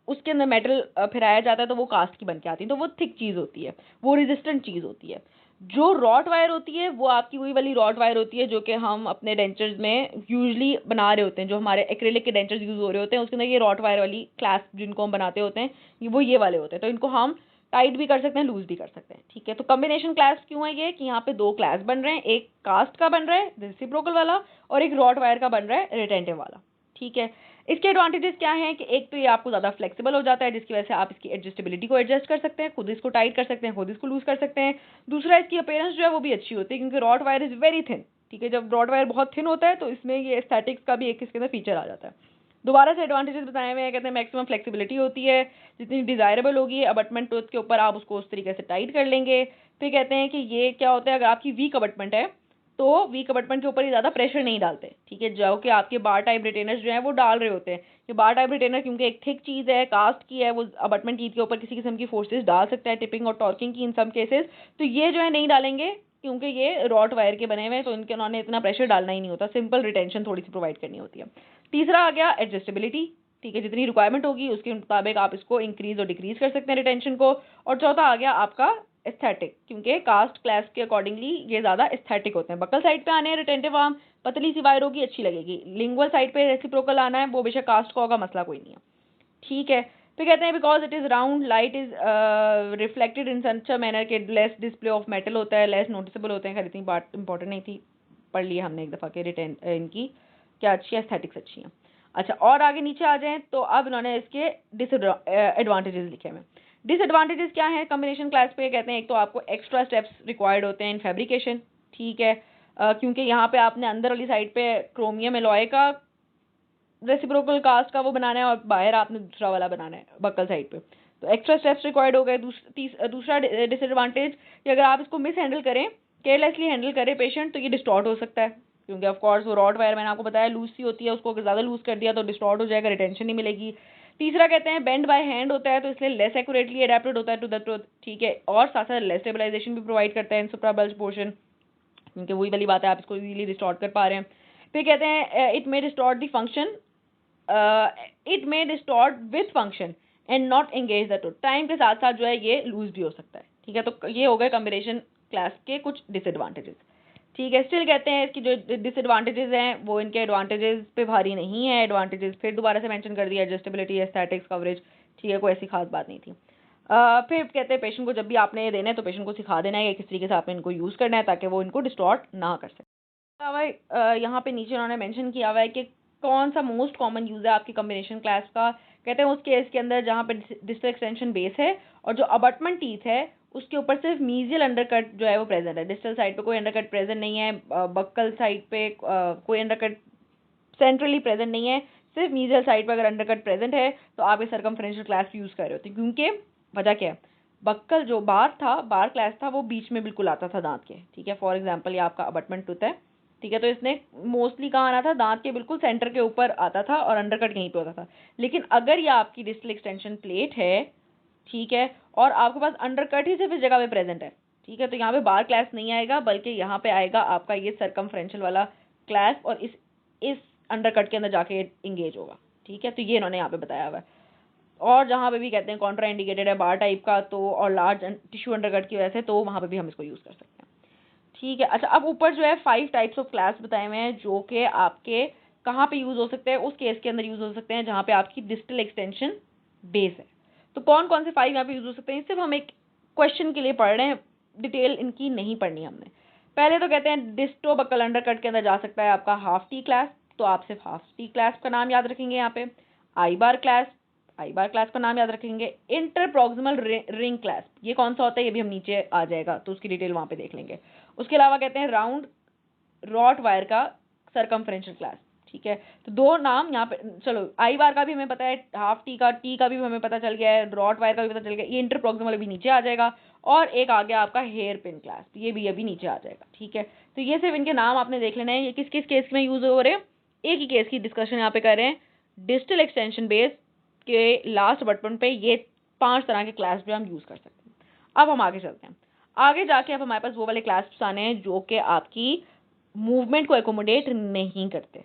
Speaker 1: उसके अंदर मेटल फिराया जाता है तो वो कास्ट की बन के आती है, तो वो थिक चीज़ होती है, वो रेजिस्टेंट चीज़ होती है। जो रॉट वायर होती है वो आपकी वही वाली रॉट वायर होती है जो कि हम अपने डेंचर्स में यूजली बना रहे होते हैं, जो हमारे एक्रेलिक के डेंचर्स यूज हो रहे होते हैं उसके अंदर ये रॉट वायर वाली क्लास जिनको हम बनाते होते हैं वो ये वाले होते हैं, तो इनको हम टाइट भी कर सकते हैं, लूज भी कर सकते हैं, ठीक है। तो कॉम्बिनेशन क्लास क्यों है ये कि यहाँ पे दो क्लास बन रहे हैं, एक कास्ट का बन रहा है रेसिप्रोकल वाला और एक रॉट वायर का बन रहा है रिटेंटिव वाला, ठीक है। इसके एडवांटेजेस क्या हैं कि एक तो ये आपको ज़्यादा फ्लेक्सिबल हो जाता है जिसकी वजह से आप इसकी एडजस्टेबिलिटी को एडजस्ट कर सकते हैं, खुद इसको टाइट कर सकते हैं, खुद इसको लूज कर सकते हैं। दूसरा, इसकी अपीयरेंस जो है वो भी अच्छी होती है क्योंकि rod wire is very thin, ठीक है। जब रॉड वायर बहुत थिन होता है तो इसमें ये एस्थेटिक्स का भी एक इसके अंदर फीचर आ जाता है। दोबारा से एडवांटेजेस बताए हुए हैं, कहते हैं मैक्सिमम फ्लेक्सिबिलिटी होती है, जितनी डिजायरेबल होगी अबटमेंट टूथ के ऊपर आप उसको उस तरीके से टाइट कर लेंगे। फिर कहते हैं कि ये क्या होता है, अगर आपकी वीक अबटमेंट है तो वीक अबटमेंट के ऊपर ये ज़्यादा प्रेशर नहीं डालते, ठीक है, जो कि आपके बार टाइप रिटेनर्स जो हैं वो डाल रहे होते हैं। कि बार टाइप रिटेनर क्योंकि एक थिक चीज़ है, कास्ट की है, वो अबटमेंट टीथ के ऊपर किसी किस्म की फोर्सेस डाल सकता है, टिपिंग और टॉर्किंग की इन सम केसेस, तो ये जो है नहीं डालेंगे क्योंकि ये रॉट वायर के बने हुए हैं, तो इनके उन्होंने इतना प्रेशर डालना ही नहीं होता, सिंपल रिटेंशन थोड़ी सी प्रोवाइड करनी होती है। तीसरा आ गया एडजस्टेबिलिटी, ठीक है, जितनी रिक्वायरमेंट होगी उसके मुताबिक आप इसको इंक्रीज और डिक्रीज कर सकते हैं रिटेंशन को। और चौथा आ गया आपका एस्थेटिक, क्योंकि कास्ट क्लास के अकॉर्डिंगली ये ज़्यादा एस्थेटिक होते हैं। बकल साइड पे आने हैं रिटेंटिव आर्म, पतली सी वायर होगी अच्छी लगेगी, लिंगुअल साइड पे रेसिप्रोकल आना है वो बेशक कास्ट का होगा, मसला कोई नहीं है, ठीक है। फिर कहते हैं because it is round light is reflected in such a manner के लेस डिस्प्ले ऑफ मेटल होता है, लेस नोटिसेबल होते हैं। खैर इतनी बात इंपॉर्टेंट नहीं थी, पढ़ लिया हमने एक दफ़ा के रिटेन इनकी क्या अच्छी है, एस्थेटिक्स अच्छी हैं। अच्छा, और आगे नीचे आ जाएं तो अब इन्होंने इसके डिसएडवांटेजेस लिखे हैं। डिसएडवांटेजेस क्या है कॉम्बिनेशन क्लास पे, कहते हैं एक तो आपको एक्स्ट्रा स्टेप्स रिक्वायर्ड होते हैं इन फैब्रिकेशन, ठीक है, क्योंकि यहाँ पे आपने अंदर वाली साइड पे क्रोमियम एलॉय का रेसिप्रोकल कास्ट का वो बनाना है और बाहर आपने दूसरा वाला बनाना है बकल साइड पे, तो एक्स्ट्रा स्टेप्स रिक्वायर्ड हो गए। दूसरा डिसएडवांटेज कि अगर आप इसको मिस हैंडल करें, केयरलेसली हैंडल करें पेशेंट, तो ये डिस्टॉर्ट हो सकता है, क्योंकि ऑफ कोर्स वो रॉट वायर मैंने आपको बताया लूज सी होती है, उसको अगर ज़्यादा लूज कर दिया तो डिस्टॉर्ट हो जाएगा, रिटेंशन नहीं मिलेगी। तीसरा कहते हैं बेंड बाय हैंड होता है, तो इसलिए लेस एक्यूरेटली अडेप्टेड होता है टू द ट्रूथ, ठीक है, और साथ साथ लेस स्टेबलाइजेशन भी प्रोवाइड करता है इन सुप्राबल्ज पोर्शन, क्योंकि वही वाली बात है, आप इसको इजीली डिस्टॉर्ट कर पा रहे हैं। फिर कहते हैं it may distort the function, it may distort with function and not engage the truth. Time के साथ साथ जो है ये लूज भी हो सकता है, ठीक है। तो ये हो गए कॉम्बिनेशन क्लास के कुछ डिसएडवांटेजेस, ठीक है। स्टिल कहते हैं इसकी जो डिसएडवांटेजेस हैं वो इनके एडवांटेजेस पे भारी नहीं है। एडवांटेजेस फिर दोबारा से मेंशन कर दिया, एडजस्टेबिलिटी, एस्थेटिक्स, कवरेज, ठीक है, कोई ऐसी खास बात नहीं थी। फिर कहते हैं पेशेंट को जब भी आपने ये देना है तो पेशेंट को सिखा देना है कि किस तरीके से आपने इनको यूज़ करना है ताकि वो इनको डिस्टॉर्ट ना कर सके। यहाँ पे नीचे उन्होंने मेंशन किया हुआ है कि कौन सा मोस्ट कॉमन यूज़ है आपकी कॉम्बिनेशन क्लास का। कहते हैं उस केस के अंदर जहाँ पे डिस्टल एक्सटेंशन बेस है और जो अबटमेंट टीथ है उसके ऊपर सिर्फ मीजियल अंडरकट जो है वो प्रेजेंट है, डिस्टल साइड पे कोई अंडरकट प्रेजेंट नहीं है, बक्कल साइड पे कोई अंडरकट सेंट्रली प्रेजेंट नहीं है, सिर्फ मीजियल साइड पे अगर अंडरकट प्रेजेंट है तो आप ये सर्कमफ्रेंशियल क्लास यूज़ कर रहे होते, क्योंकि वजह क्या है, बक्कल जो बार क्लास था वो बीच में बिल्कुल आता था दांत के, ठीक है। फॉर एग्जांपल ये आपका अबटमेंट टूथ है, ठीक है, तो इसने मोस्टली कहाँ आना था, दांत के बिल्कुल सेंटर के ऊपर आता था और अंडरकट यहीं पे होता था। लेकिन अगर ये आपकी डिस्टल एक्सटेंशन प्लेट है, ठीक है, और आपके पास अंडरकट ही सिर्फ इस जगह पे प्रेजेंट है, ठीक है, तो यहाँ पे बार क्लास नहीं आएगा बल्कि यहाँ पे आएगा आपका ये सर्कमफ्रेंशियल वाला क्लास और इस अंडरकट के अंदर जाके इंगेज होगा, ठीक है। तो ये इन्होंने यहाँ पे बताया हुआ है। और जहाँ पे भी कहते हैं कॉन्ट्रा इंडिकेटेड है बार टाइप का तो और लार्ज टिश्यू अंडरकट की वजह से, तो वहाँ पे भी हम इसको यूज़ कर सकते हैं, ठीक है। अच्छा, अब ऊपर जो है 5 टाइप्स ऑफ क्लास बताए हुए हैं जो कि आपके कहाँ पे यूज़ हो सकते हैं, उस केस के अंदर यूज़ हो सकते हैं जहाँ पे आपकी डिस्टल एक्सटेंशन बेस है। तो कौन कौन से 5 यहाँ पे यूज़ हो सकते हैं, सिर्फ हम एक क्वेश्चन के लिए पढ़ रहे हैं, डिटेल इनकी नहीं पढ़नी हमने। पहले तो कहते हैं डिस्टो बकल अंडरकट के अंदर जा सकता है आपका हाफ टी क्लास, तो आप सिर्फ हाफ टी क्लास का नाम याद रखेंगे। यहाँ पे आई बार क्लास का नाम याद रखेंगे। इंटर प्रॉक्सिमल रिंग क्लास, ये कौन सा होता है ये भी हम नीचे आ जाएगा तो उसकी डिटेल वहाँ पे देख लेंगे। उसके अलावा कहते हैं राउंड रॉट वायर का सर्कमफ्रेंशियल क्लास, ठीक है। तो दो नाम यहाँ पे, चलो आई बार का भी हमें पता है, हाफ टी का भी हमें पता चल गया है, रॉट वायर का भी पता चल गया, ये इंटर प्रॉक्सिमल अभी नीचे आ जाएगा। और एक आ गया आपका हेयर पिन क्लास, ये भी अभी नीचे आ जाएगा, ठीक है। तो ये सिर्फ इनके नाम आपने देख लेना है, ये किस किस केस में यूज हो रहे हैं, एक ही केस की डिस्कशन यहाँ पे कर रहे हैं, डिस्टल एक्सटेंशन बेस के लास्ट बटन पे ये 5 तरह के क्लास जो हम यूज कर सकते हैं। अब हम आगे चलते हैं, आगे जाके अब हमारे पास वो वाले क्लास आने हैं जो कि आपकी मूवमेंट को एकोमोडेट नहीं करते,